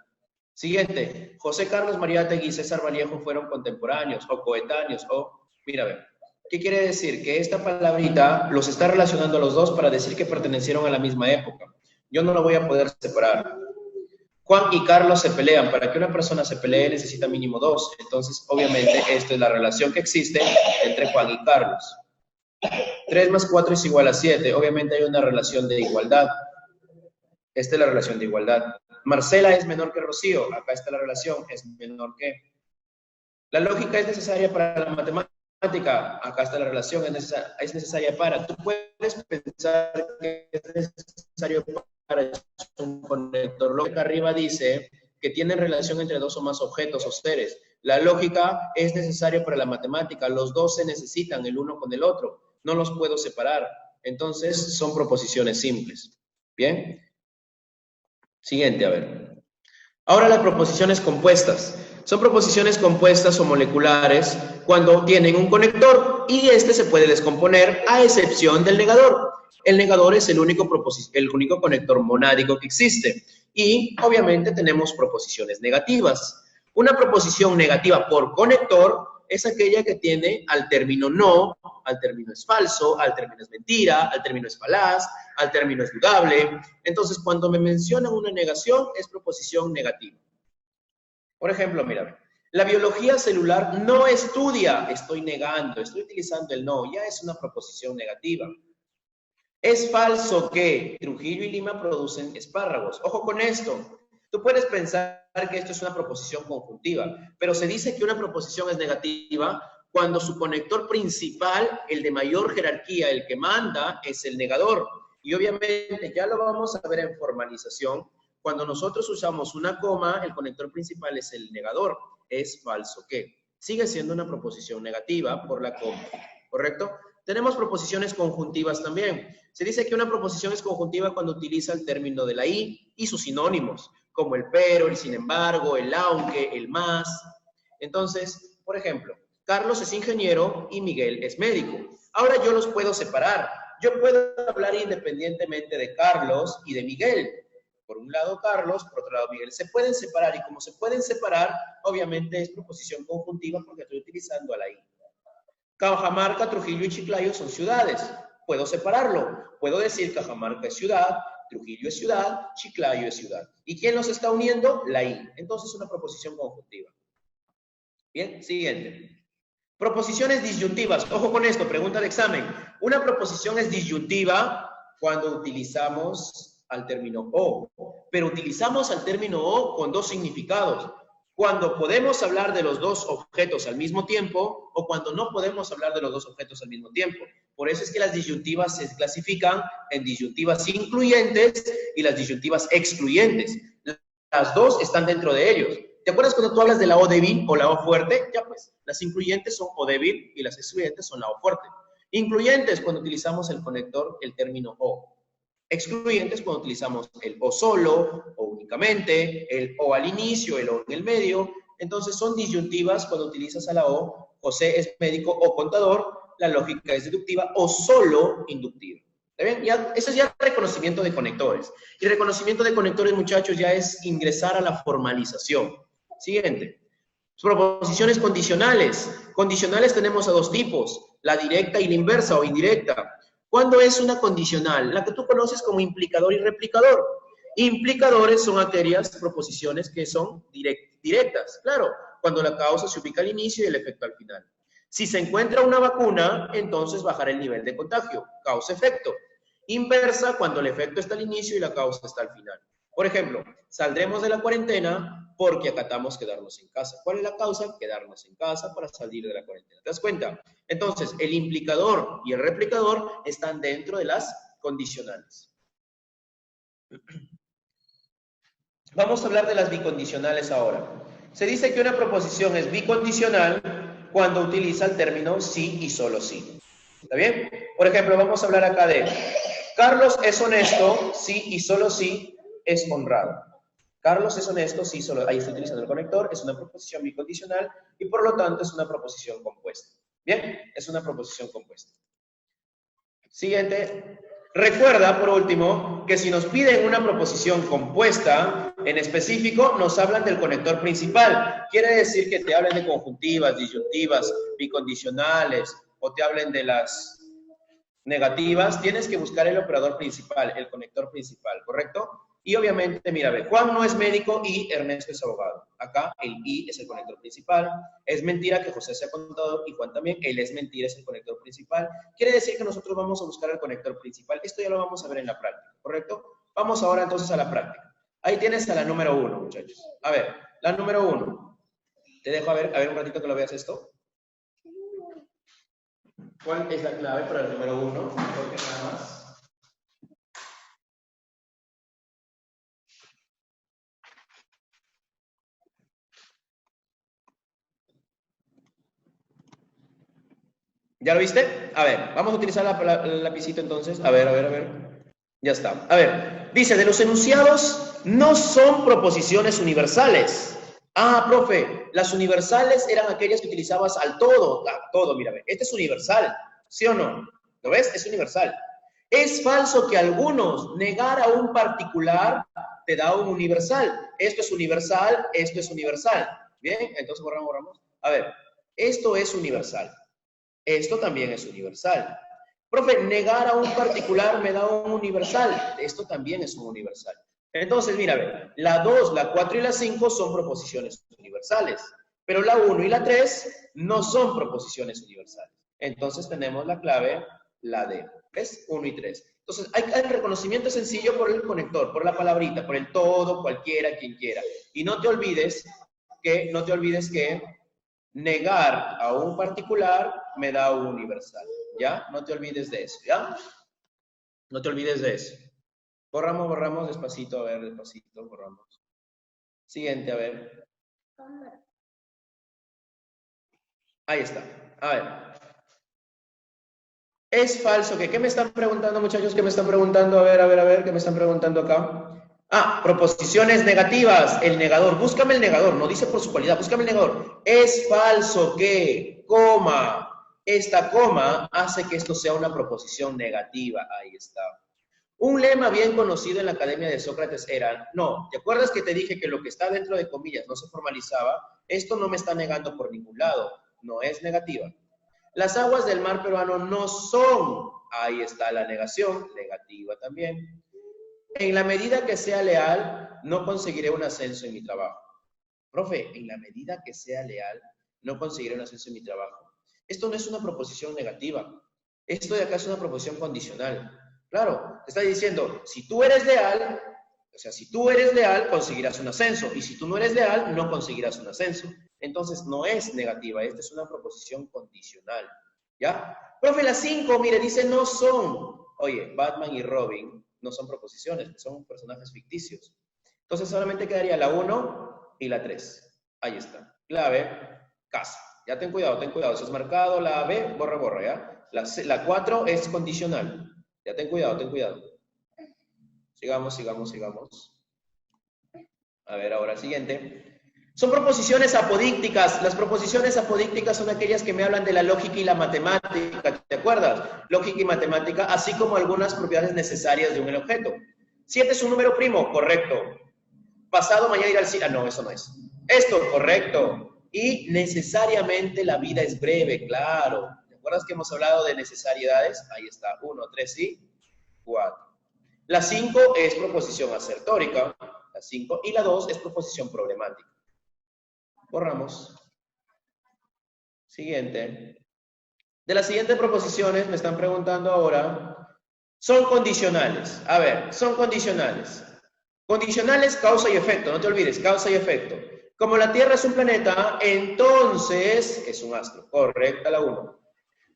Siguiente, José Carlos Mariátegui y César Vallejo fueron contemporáneos o coetáneos o, mira, a ver, ¿qué quiere decir? Que esta palabrita los está relacionando a los dos para decir que pertenecieron a la misma época. Yo no lo voy a poder separar. Juan y Carlos se pelean. Para que una persona se pelee necesita mínimo dos. Entonces, obviamente, esta es la relación que existe entre Juan y Carlos. 3 más 4 es igual a 7. Obviamente hay una relación de igualdad. Esta es la relación de igualdad. Marcela es menor que Rocío. Acá está la relación, es menor que. La lógica es necesaria para la matemática. Acá está la relación, es necesaria para. Tú puedes pensar que es necesario para un conector. Lo que acá arriba dice que tienen relación entre dos o más objetos o seres. La lógica es necesaria para la matemática. Los dos se necesitan el uno con el otro. No los puedo separar. Entonces, son proposiciones simples. ¿Bien? Siguiente, a ver. Ahora las proposiciones compuestas. Son proposiciones compuestas o moleculares cuando tienen un conector y este se puede descomponer a excepción del negador. El negador es el único conector monádico que existe. Y obviamente tenemos proposiciones negativas. Una proposición negativa por conector es aquella que tiene al término no, al término es falso, al término es mentira, al término es falaz, al término es dudable. Entonces, cuando me mencionan una negación, es proposición negativa. Por ejemplo, mira, la biología celular no estudia, estoy negando, estoy utilizando el no, ya es una proposición negativa. Es falso que Trujillo y Lima producen espárragos. Ojo con esto. Tú puedes pensar que esto es una proposición conjuntiva, pero se dice que una proposición es negativa cuando su conector principal, el de mayor jerarquía, el que manda, es el negador. Y obviamente ya lo vamos a ver en formalización. Cuando nosotros usamos una coma, el conector principal es el negador. Es falso que. Sigue siendo una proposición negativa por la coma, ¿correcto? Tenemos proposiciones conjuntivas también. Se dice que una proposición es conjuntiva cuando utiliza el término de la i y sus sinónimos, como el pero, el sin embargo, el aunque, el más. Entonces, por ejemplo, Carlos es ingeniero y Miguel es médico. Ahora yo los puedo separar. Yo puedo hablar independientemente de Carlos y de Miguel. Por un lado Carlos, por otro lado Miguel. Se pueden separar y como se pueden separar, obviamente es proposición conjuntiva porque estoy utilizando a la i. Cajamarca, Trujillo y Chiclayo son ciudades. Puedo separarlo. Puedo decir Cajamarca es ciudad, Trujillo es ciudad, Chiclayo es ciudad. ¿Y quién los está uniendo? La I. Entonces, una proposición conjuntiva. Bien, siguiente. Proposiciones disyuntivas. Ojo con esto, pregunta de examen. Una proposición es disyuntiva cuando utilizamos al término o, pero utilizamos al término o con dos significados. Cuando podemos hablar de los dos objetos al mismo tiempo o cuando no podemos hablar de los dos objetos al mismo tiempo. Por eso es que las disyuntivas se clasifican en disyuntivas incluyentes y las disyuntivas excluyentes. Las dos están dentro de ellos. ¿Te acuerdas cuando tú hablas de la O débil o la O fuerte? Ya pues, las incluyentes son O débil y las excluyentes son la O fuerte. Incluyentes cuando utilizamos el conector, el término O. Excluyentes cuando utilizamos el O solo, o únicamente, el O al inicio, el O en el medio. Entonces son disyuntivas cuando utilizas a la O. José es médico o contador, la lógica es deductiva o solo inductiva. ¿Está bien? Ya, eso es ya reconocimiento de conectores. Y reconocimiento de conectores, muchachos, ya es ingresar a la formalización. Siguiente. Proposiciones condicionales. Condicionales tenemos a dos tipos, la directa y la inversa o indirecta. ¿Cuándo es una condicional? La que tú conoces como implicador y replicador. Implicadores son aquellas proposiciones que son directas. Claro, cuando la causa se ubica al inicio y el efecto al final. Si se encuentra una vacuna, entonces bajará el nivel de contagio. Causa-efecto. Inversa, cuando el efecto está al inicio y la causa está al final. Por ejemplo, saldremos de la cuarentena porque acatamos quedarnos en casa. ¿Cuál es la causa? Quedarnos en casa para salir de la cuarentena. ¿Te das cuenta? Entonces, el implicador y el replicador están dentro de las condicionales. Vamos a hablar de las bicondicionales ahora. Se dice que una proposición es bicondicional cuando utiliza el término sí y solo sí. ¿Está bien? Por ejemplo, vamos a hablar acá de Carlos es honesto, sí y solo sí es honrado. Carlos es honesto, sí, solo, ahí estoy utilizando el conector, es una proposición bicondicional y por lo tanto es una proposición compuesta. Bien, es una proposición compuesta. Siguiente. Recuerda, por último, que si nos piden una proposición compuesta, en específico, nos hablan del conector principal. Quiere decir que te hablen de conjuntivas, disyuntivas, bicondicionales, o te hablen de las negativas, tienes que buscar el operador principal, el conector principal, ¿correcto? Y obviamente, mira, ve, Juan no es médico y Ernesto es abogado. Acá el y es el conector principal. Es mentira que José sea contador y Juan también. Él es mentira, es el conector principal. Quiere decir que nosotros vamos a buscar el conector principal. Esto ya lo vamos a ver en la práctica, ¿correcto? Vamos ahora entonces a la práctica. Ahí tienes a la número 1, muchachos. A ver, la número 1. Te dejo a ver un ratito que lo veas esto. ¿Cuál es la clave para el número 1? Porque nada más. ¿Ya lo viste? A ver, vamos a utilizar el lapicito entonces. A ver. Ya está. A ver, dice, de los enunciados no son proposiciones universales. Ah, profe, las universales eran aquellas que utilizabas al todo. Ah, todo, mira, este es universal. ¿Sí o no? ¿Lo ves? Es universal. Es falso que algunos negar a un particular te da un universal. Esto es universal, esto es universal. Bien, entonces borramos. A ver, esto es universal. Esto también es universal. Profe, negar a un particular me da un universal. Esto también es un universal. Entonces, mira, a ver, la 2, la 4 y la 5 son proposiciones universales, pero la 1 y la 3 no son proposiciones universales. Entonces tenemos la clave, la D. ¿Ves? 1 y 3. Entonces, hay reconocimiento sencillo por el conector, por la palabrita, por el todo, cualquiera, quien quiera. Y no te olvides que negar a un particular me da un universal, ¿ya? No te olvides de eso, ¿ya? No te olvides de eso. Borramos despacito, a ver, despacito, borramos. Siguiente, a ver. Ahí está, a ver. Es falso que, ¿qué me están preguntando, muchachos? ¿Qué me están preguntando? A ver, ¿qué me están preguntando acá? Ah, proposiciones negativas, el negador. Búscame el negador, no dice por su cualidad, búscame el negador. Es falso que, coma, esta coma hace que esto sea una proposición negativa. Ahí está. Un lema bien conocido en la Academia de Sócrates era, no, ¿te acuerdas que te dije que lo que está dentro de comillas no se formalizaba? Esto no me está negando por ningún lado, no es negativa. Las aguas del mar peruano no son, ahí está la negación, negativa también. En la medida que sea leal, no conseguiré un ascenso en mi trabajo. Profe, en la medida que sea leal, no conseguiré un ascenso en mi trabajo. Esto no es una proposición negativa. Esto de acá es una proposición condicional. Claro, te está diciendo, si tú eres leal, conseguirás un ascenso. Y si tú no eres leal, no conseguirás un ascenso. Entonces, no es negativa. Esta es una proposición condicional. ¿Ya? Profe, la 5, mire, dice no son. Oye, Batman y Robin no son proposiciones, son personajes ficticios. Entonces, solamente quedaría la 1 y la 3. Ahí está. Clave, casa. Ya ten cuidado, eso es marcado, la B, borra, ¿ya? La 4 es condicional. Ya ten cuidado, Sigamos. A ver, ahora siguiente. Son proposiciones apodícticas. Las proposiciones apodícticas son aquellas que me hablan de la lógica y la matemática. ¿Te acuerdas? Lógica y matemática, así como algunas propiedades necesarias de un objeto. 7 es un número primo, correcto. Pasado, mañana ir al cine. Ah, no, eso no es. Esto, correcto. Y necesariamente la vida es breve, claro. ¿Te acuerdas que hemos hablado de necesariedades? Ahí está, 1, 3 y 4. La 5 es proposición asertórica, la 5, y la 2 es proposición problemática. Borramos. Siguiente. De las siguientes proposiciones me están preguntando ahora, son condicionales. A ver, son condicionales. Condicionales, causa y efecto, no te olvides, causa y efecto. Como la Tierra es un planeta, entonces es un astro. Correcta la 1.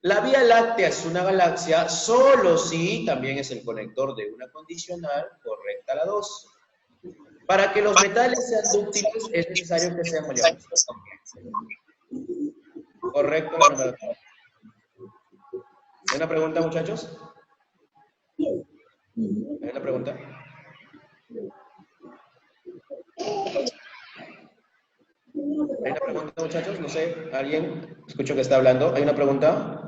La Vía Láctea es una galaxia solo si también es el conector de una condicional. Correcta la 2. Para que los metales sean dúctiles es necesario que sean maleables. Correcto la número 2. ¿Hay una pregunta, muchachos? ¿Hay una pregunta? ¿Hay una pregunta, muchachos? No sé, ¿alguien? Escucho que está hablando. ¿Hay una pregunta?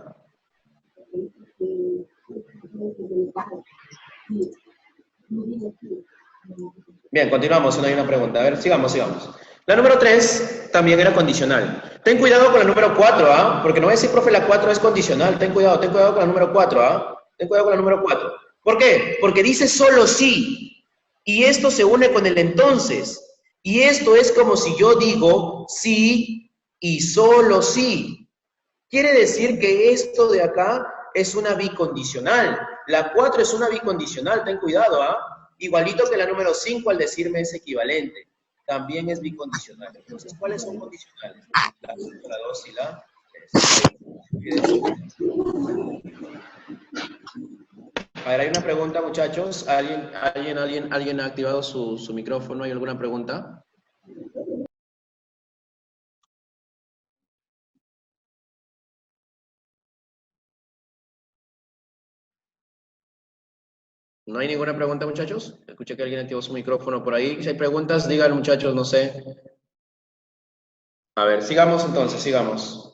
Bien, continuamos, si no hay una pregunta. A ver, sigamos. La número 3 también era condicional. Ten cuidado con la número 4, ¿ah? Porque no voy a decir, profe, la 4 es condicional. Ten cuidado con la número 4, ¿ah? Ten cuidado con la número 4. ¿Por qué? Porque dice solo sí. Y esto se une con el entonces. Y esto es como si yo digo sí y solo sí. Quiere decir que esto de acá es una bicondicional. La 4 es una bicondicional, ten cuidado, ¿ah? Igualito que la número 5 al decirme es equivalente. También es bicondicional. Entonces, ¿cuáles son condicionales? La 1, la 2 y la 3. A ver, hay una pregunta, muchachos. ¿Alguien ha activado su micrófono? ¿Hay alguna pregunta? ¿No hay ninguna pregunta, muchachos? Escuché que alguien activó su micrófono por ahí. Si hay preguntas, digan, muchachos, no sé. A ver, sigamos entonces, sigamos.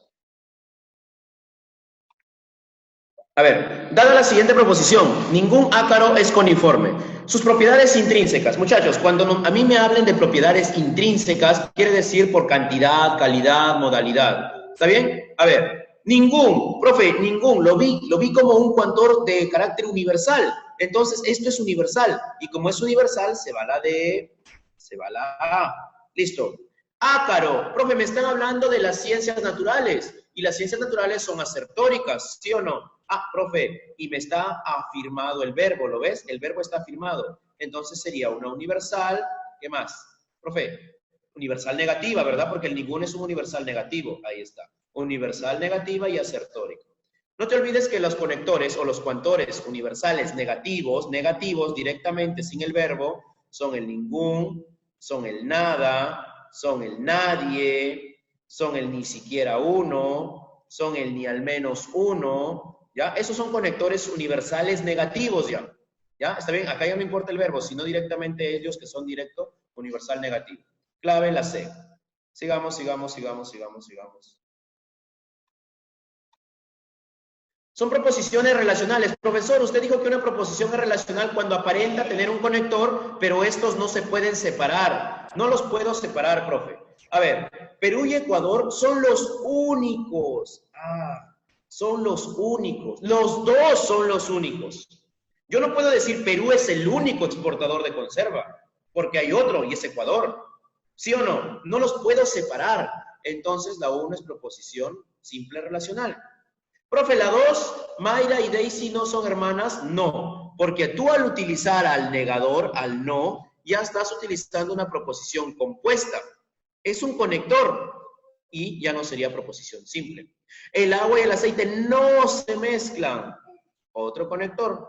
A ver, dada la siguiente proposición, ningún ácaro es coniforme. Sus propiedades intrínsecas. Muchachos, cuando a mí me hablen de propiedades intrínsecas, quiere decir por cantidad, calidad, modalidad. ¿Está bien? A ver, ningún, profe, ningún, lo vi como un cuantor de carácter universal. Entonces, esto es universal. Y como es universal, se va la D, se va la A. Listo. Ácaro, profe, me están hablando de las ciencias naturales. Y las ciencias naturales son asertóricas, ¿sí o no? Ah, profe, y me está afirmado el verbo, ¿lo ves? El verbo está afirmado. Entonces sería una universal, ¿qué más? Profe, universal negativa, ¿verdad? Porque el ningún es un universal negativo. Ahí está. Universal negativa y asertórico. No te olvides que los conectores o los cuantores universales negativos directamente sin el verbo, son el ningún, son el nada, son el nadie, son el ni siquiera uno, son el ni al menos uno, ¿ya? Esos son conectores universales negativos, ¿ya? ¿Ya? Está bien, acá ya no importa el verbo, sino directamente ellos que son directo universal negativo. Clave la C. Sigamos. Son proposiciones relacionales. Profesor, usted dijo que una proposición es relacional cuando aparenta tener un conector, pero estos no se pueden separar. No los puedo separar, profe. A ver, Perú y Ecuador son los únicos. Son los únicos. Los dos son los únicos. Yo no puedo decir Perú es el único exportador de conserva, porque hay otro y es Ecuador. ¿Sí o no? No los puedo separar. Entonces la 1 es proposición simple relacional. Profe, la 2, Mayra y Daisy no son hermanas. No, porque tú al utilizar al negador, al no, ya estás utilizando una proposición compuesta. Es un conector y ya no sería proposición simple. El agua y el aceite no se mezclan. Otro conector.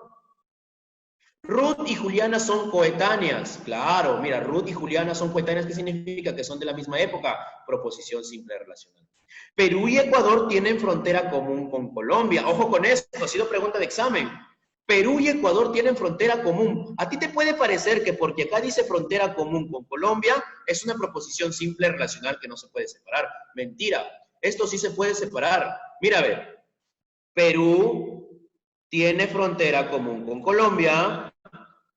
Ruth y Juliana son coetáneas. Claro, mira, Ruth y Juliana son coetáneas. ¿Qué significa? Que son de la misma época. Proposición simple relacional. Perú y Ecuador tienen frontera común con Colombia. Ojo con esto, ha sido pregunta de examen. Perú y Ecuador tienen frontera común. ¿A ti te puede parecer que porque acá dice frontera común con Colombia, es una proposición simple relacional que no se puede separar? Mentira. Esto sí se puede separar. Mira, a ver. Perú tiene frontera común con Colombia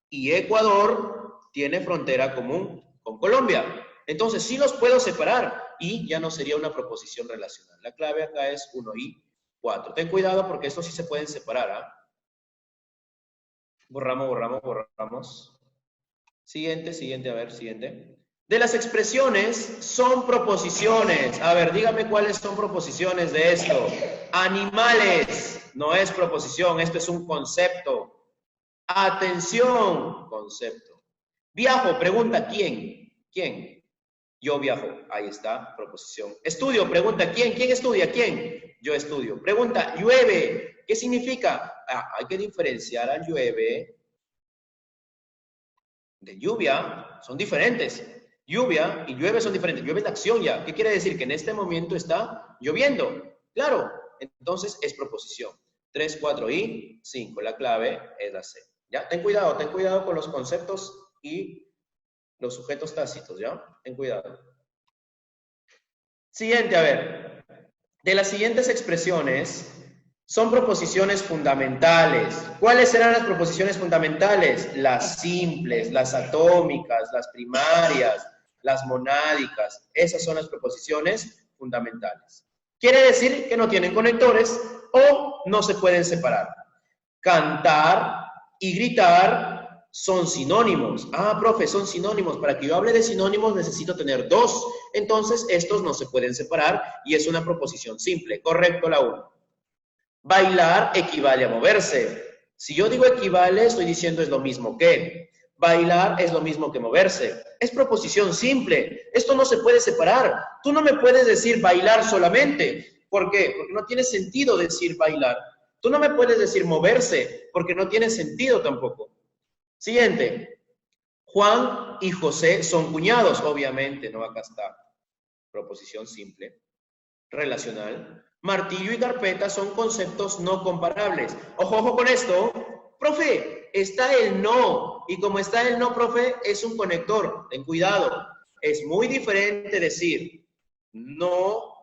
y Ecuador tiene frontera común con Colombia. Entonces, sí los puedo separar y ya no sería una proposición relacional. La clave acá es 1 y 4. Ten cuidado porque estos sí se pueden separar. ¿Ah? Borramos. Siguiente, a ver, siguiente. De las expresiones son proposiciones. A ver, dígame cuáles son proposiciones de esto. Animales, no es proposición, esto es un concepto. Atención, concepto. Viajo, pregunta, ¿quién? ¿Quién? Yo viajo, ahí está, proposición. Estudio, pregunta, ¿quién? ¿Quién estudia? ¿Quién? Yo estudio. Pregunta, llueve, ¿qué significa? Hay que diferenciar al llueve de lluvia, son diferentes. Lluvia y llueve son diferentes. Llueve es la acción ya. ¿Qué quiere decir? Que en este momento está lloviendo. Claro, entonces es proposición. 3, 4 y 5. La clave es la C. ¿Ya? Ten cuidado con los conceptos y los sujetos tácitos, ¿ya? Ten cuidado. Siguiente, a ver. De las siguientes expresiones son proposiciones fundamentales. ¿Cuáles serán las proposiciones fundamentales? Las simples, las atómicas, las primarias, las monádicas. Esas son las proposiciones fundamentales. Quiere decir que no tienen conectores o no se pueden separar. Cantar y gritar son sinónimos. Ah, profe, son sinónimos. Para que yo hable de sinónimos necesito tener dos. Entonces, estos no se pueden separar y es una proposición simple. Correcto, la 1. Bailar equivale a moverse. Si yo digo equivale, estoy diciendo es lo mismo que. Bailar es lo mismo que moverse. Es proposición simple. Esto no se puede separar. Tú no me puedes decir bailar solamente. ¿Por qué? Porque no tiene sentido decir bailar. Tú no me puedes decir moverse, porque no tiene sentido tampoco. Siguiente. Juan y José son cuñados. Obviamente, no, acá está. Proposición simple. Relacional. Martillo y carpeta son conceptos no comparables. Ojo con esto. Profe, está el no. Y como está el no, profe, es un conector. Ten cuidado. Es muy diferente decir no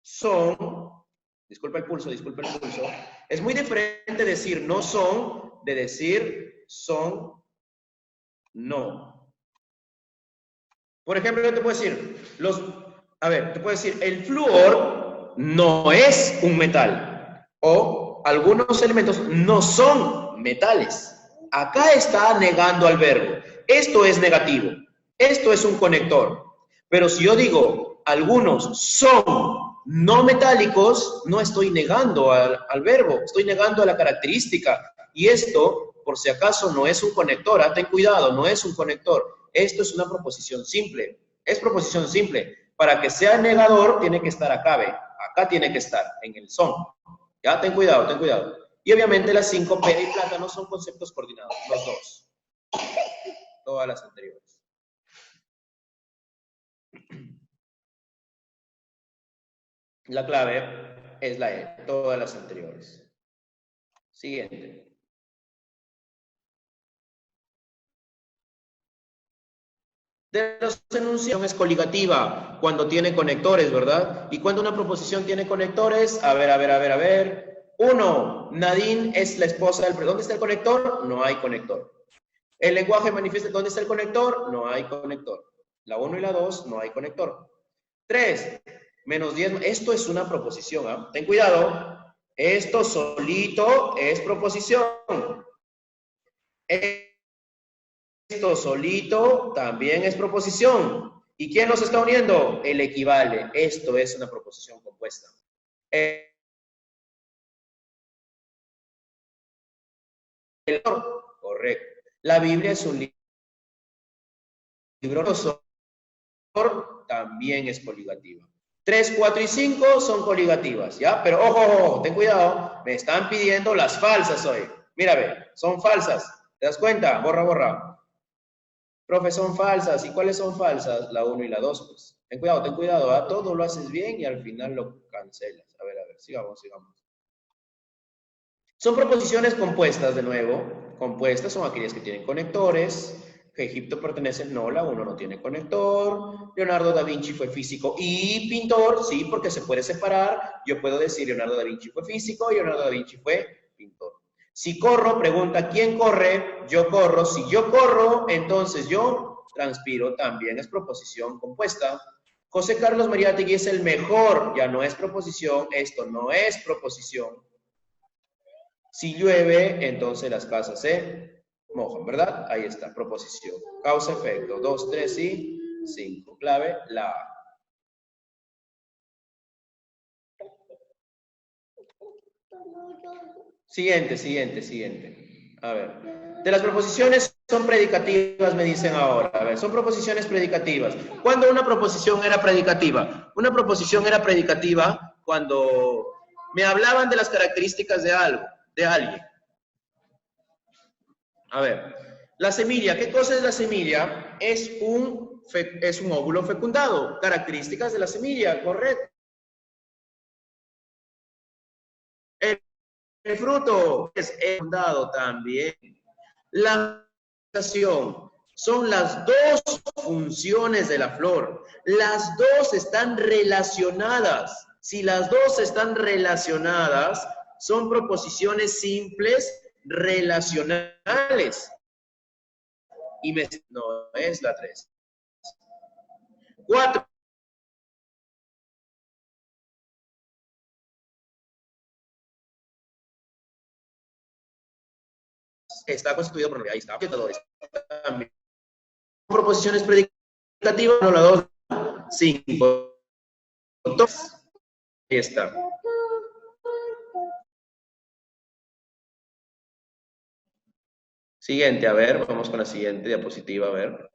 son. Disculpa el pulso. Es muy diferente decir no son de decir son no. Por ejemplo, yo te puedo decir, el flúor no es un metal. O algunos elementos no son metales. Acá está negando al verbo. Esto es negativo. Esto es un conector. Pero si yo digo, algunos son no metálicos, no estoy negando al verbo, estoy negando a la característica. Y esto, por si acaso, no es un conector. Ten cuidado, no es un conector. Esto es una proposición simple. Es proposición simple. Para que sea negador, tiene que estar acá, ¿ve? Acá tiene que estar, en el son. Ya, ten cuidado. Y obviamente las 5, pera y plátano, son conceptos coordinados, los dos. Todas las anteriores. La clave es la E, todas las anteriores. Siguiente. De los enunciados es coligativa cuando tiene conectores, ¿verdad? Y cuando una proposición tiene conectores, a ver. 1. Nadine es la esposa del... ¿Dónde está el conector? No hay conector. El lenguaje manifiesta ¿dónde está el conector? No hay conector. La 1 y la 2 no hay conector. 3. Menos 10. Esto es una proposición, ¿eh? Ten cuidado. Esto solito es proposición. Esto solito también es proposición. ¿Y quién los está uniendo? El equivale. Esto es una proposición compuesta. Correcto. La Biblia es un libro, también es coligativa. 3, 4 y 5 son coligativas, ¿ya? Pero ojo, ten cuidado, me están pidiendo las falsas hoy. Mira, ve, son falsas. ¿Te das cuenta? Borra, borra. Profe, son falsas. ¿Y cuáles son falsas? La 1 y la 2, pues. Ten cuidado, ¿ah? Todo lo haces bien y al final lo cancelas. A ver, sigamos. Son proposiciones compuestas, de nuevo. Compuestas son aquellas que tienen conectores. Que Egipto pertenece, no, la 1 no tiene conector. Leonardo da Vinci fue físico y pintor, sí, porque se puede separar. Yo puedo decir Leonardo da Vinci fue físico y Leonardo da Vinci fue pintor. Si corro, pregunta, ¿quién corre? Yo corro. Si yo corro, entonces yo transpiro. También es proposición compuesta. José Carlos Mariátegui es el mejor. Ya no es proposición. Esto no es proposición. Si llueve, entonces las casas se mojan, ¿verdad? Ahí está, proposición. Causa-efecto. 2, 3 y 5. Clave, la A. Siguiente. A ver. De las proposiciones son predicativas, me dicen ahora. A ver, son proposiciones predicativas. ¿Cuándo una proposición era predicativa? Una proposición era predicativa cuando me hablaban de las características de algo, de alguien. A ver, la semilla, ¿qué cosa es la semilla? Es un óvulo fecundado. Características de la semilla, correcto. El fruto es fecundado también. La fermentación son las dos funciones de la flor. Las dos están relacionadas. Si las dos están relacionadas, son proposiciones simples relacionales. Y no es la 3. 4. Está constituido por ahí está. También. Proposiciones predicativas, no la 2, 5. Ahí está. Siguiente, a ver, vamos con la siguiente diapositiva, a ver.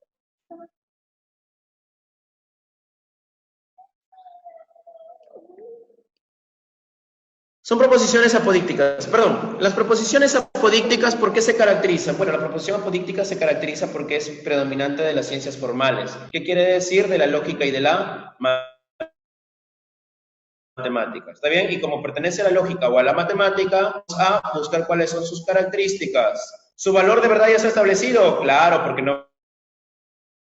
Son proposiciones apodícticas. Perdón, las proposiciones apodícticas, ¿por qué se caracterizan? Bueno, la proposición apodíctica se caracteriza porque es predominante de las ciencias formales. ¿Qué quiere decir? De la lógica y de la matemática. ¿Está bien? Y como pertenece a la lógica o a la matemática, vamos a buscar cuáles son sus características. ¿Su valor de verdad ya está establecido? Claro, porque no va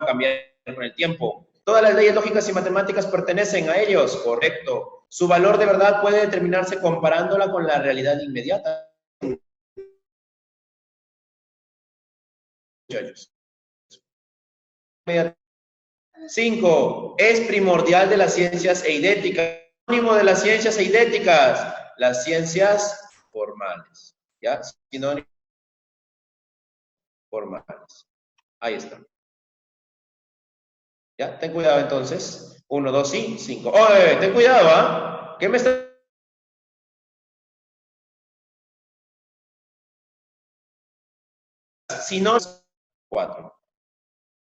a cambiar con el tiempo. ¿Todas las leyes lógicas y matemáticas pertenecen a ellos? Correcto. Su valor de verdad puede determinarse comparándola con la realidad inmediata. 5. Es primordial de las ciencias eidéticas. Sinónimo de las ciencias eidéticas. Las ciencias formales. ¿Ya? Sinónimo formales. Ahí está. ¿Ya? Ten cuidado entonces. 1, 2 y 5. ¡Oye! Ten cuidado, ¿ah? ¿Qué me está...? Si no, 4.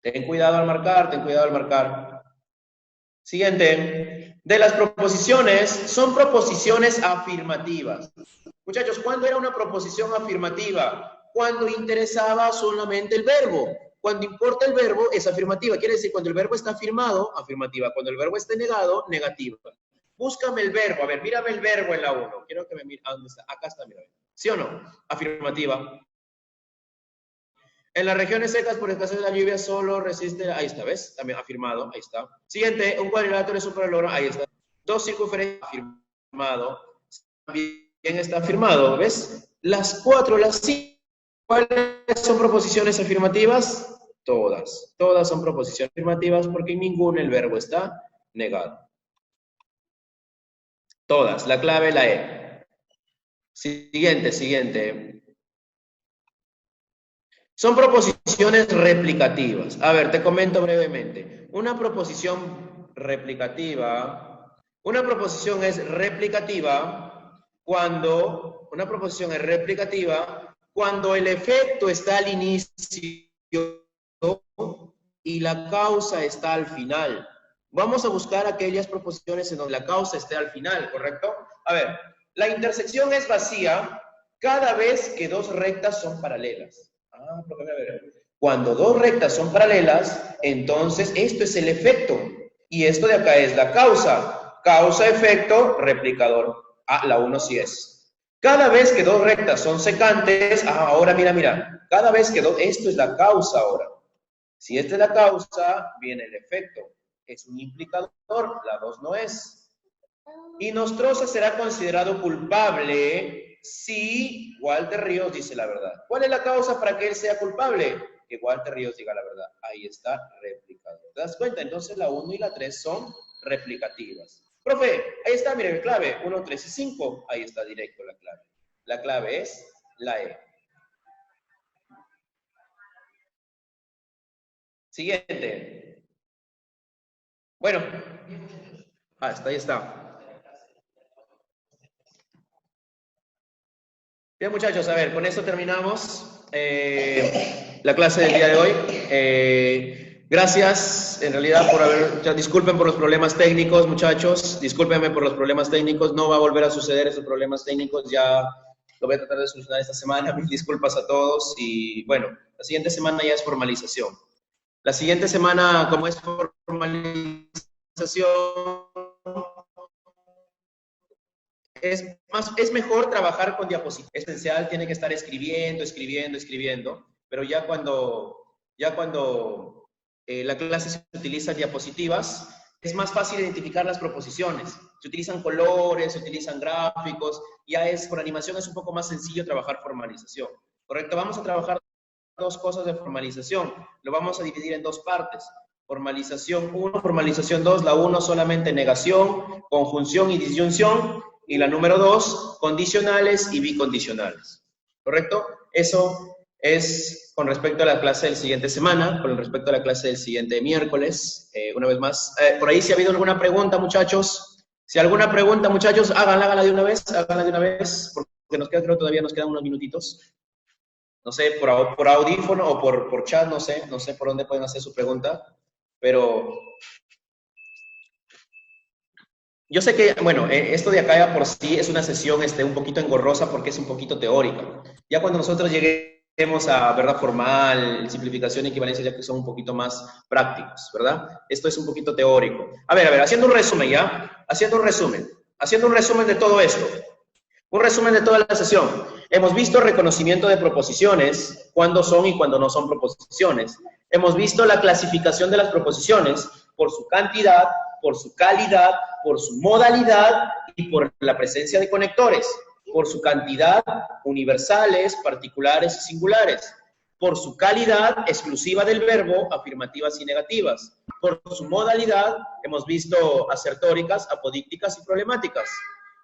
Ten cuidado al marcar, Siguiente. De las proposiciones, son proposiciones afirmativas. Muchachos, ¿cuándo era una proposición afirmativa? Cuando interesaba solamente el verbo. Cuando importa el verbo, es afirmativa. Quiere decir, cuando el verbo está afirmado, afirmativa. Cuando el verbo está negado, negativa. Búscame el verbo. A ver, mírame el verbo en la 1. Quiero que me mire. ¿Dónde está? Acá está, mira. ¿Sí o no? Afirmativa. En las regiones secas, por escasez de la lluvia, solo resiste... Ahí está, ¿ves? También afirmado, ahí está. Siguiente, un cuadrilátero es un paralelo, ahí está. 2 circunferencias, afirmado. También está afirmado, ¿ves? Las 4, las 5. ¿Cuáles son proposiciones afirmativas? Todas. Todas son proposiciones afirmativas porque en ninguna el verbo está negado. Todas. La clave, la E. Siguiente. Son proposiciones replicativas. A ver, te comento brevemente. Una proposición es replicativa cuando el efecto está al inicio y la causa está al final. Vamos a buscar aquellas proposiciones en donde la causa esté al final, ¿correcto? A ver, la intersección es vacía cada vez que dos rectas son paralelas. Ah, profe, a ver. Cuando dos rectas son paralelas, entonces esto es el efecto. Y esto de acá es la causa. Causa, efecto, replicador. Ah, la 1 sí es. Cada vez que dos rectas son secantes, ahora mira, mira. Cada vez que dos, esto es la causa ahora. Si esta es la causa, viene el efecto. Es un implicador, la 2 no es. Y Nostroza será considerado culpable si Walter Ríos dice la verdad. ¿Cuál es la causa para que él sea culpable? Que Walter Ríos diga la verdad. Ahí está, replicador. ¿Te das cuenta? Entonces la 1 y la 3 son replicativas. Profe, ahí está, mire, clave. 1, 3 y 5. Ahí está directo la clave. La clave es la E. Siguiente. Bueno. Ahí está. Bien, muchachos, a ver, con esto terminamos la clase del día de hoy. Gracias, en realidad, por haber... Ya, disculpen por los problemas técnicos, muchachos. Discúlpenme por los problemas técnicos. No va a volver a suceder esos problemas técnicos. Ya lo voy a tratar de solucionar esta semana. Mis disculpas a todos. Y bueno, la siguiente semana ya es formalización. La siguiente semana, como es formalización, es mejor trabajar con diapositivas. Esencial tiene que estar escribiendo, pero ya cuando la clase se utiliza diapositivas, es más fácil identificar las proposiciones. Se utilizan colores, se utilizan gráficos, por animación es un poco más sencillo trabajar formalización. ¿Correcto? Vamos a trabajar dos cosas de formalización. Lo vamos a dividir en dos partes. Formalización 1, formalización 2. La 1 solamente negación, conjunción y disyunción. Y la número 2, condicionales y bicondicionales. ¿Correcto? Eso es con respecto a la clase del siguiente semana, con respecto a la clase del siguiente miércoles. Una vez más, por ahí si ha habido alguna pregunta, muchachos. Si alguna pregunta, muchachos, háganla de una vez, porque todavía nos quedan unos minutitos. No sé, por audífono o por chat, no sé por dónde pueden hacer su pregunta, pero yo sé que, bueno, esto de acá ya por sí es una sesión un poquito engorrosa porque es un poquito teórica. Ya cuando nosotros lleguemos a verdad formal, simplificación y equivalencia, ya que son un poquito más prácticos, ¿verdad? Esto es un poquito teórico. A ver, haciendo un resumen, ¿ya? Haciendo un resumen de todo esto. Un resumen de toda la sesión. Hemos visto reconocimiento de proposiciones, cuándo son y cuándo no son proposiciones. Hemos visto la clasificación de las proposiciones por su cantidad, por su calidad, por su modalidad y por la presencia de conectores. Por su cantidad, universales, particulares y singulares. Por su calidad, exclusiva del verbo, afirmativas y negativas. Por su modalidad, hemos visto asertóricas, apodícticas y problemáticas.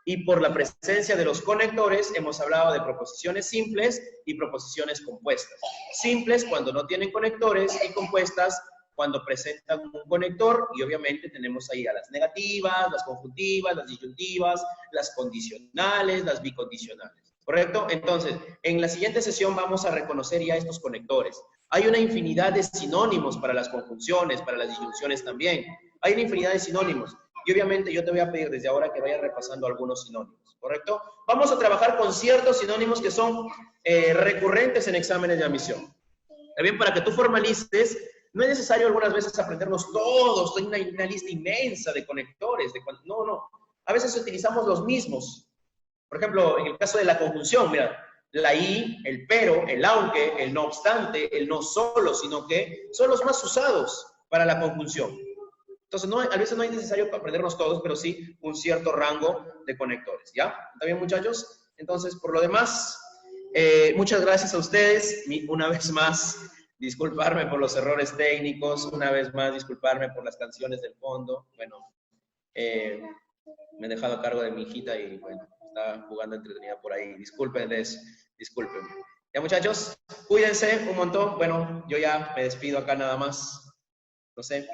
Y por la presencia de los conectores, hemos hablado de proposiciones simples y proposiciones compuestas. Simples cuando no tienen conectores y compuestas cuando presentan un conector, y obviamente tenemos ahí a las negativas, las conjuntivas, las disyuntivas, las condicionales, las bicondicionales. ¿Correcto? Entonces, en la siguiente sesión vamos a reconocer ya estos conectores. Hay una infinidad de sinónimos para las conjunciones, para las disyunciones también. Hay una infinidad de sinónimos. Y obviamente yo te voy a pedir desde ahora que vayas repasando algunos sinónimos, ¿correcto? Vamos a trabajar con ciertos sinónimos que son recurrentes en exámenes de admisión. También para que tú formalices, no es necesario algunas veces aprendernos todos, hay una lista inmensa de conectores. No. A veces utilizamos los mismos. Por ejemplo, en el caso de la conjunción, mira, la y, el pero, el aunque, el no obstante, el no solo, sino que son los más usados para la conjunción. Entonces, a veces no es necesario aprendernos todos, pero sí un cierto rango de conectores, ¿ya? ¿Está bien, muchachos? Entonces, por lo demás, muchas gracias a ustedes. Una vez más, disculparme por los errores técnicos, una vez más, disculparme por las canciones del fondo. Bueno, me he dejado a cargo de mi hijita y, bueno, está jugando entretenida por ahí. Discúlpenles, discúlpenme. Ya, muchachos, cuídense un montón. Bueno, yo ya me despido acá nada más. No sé.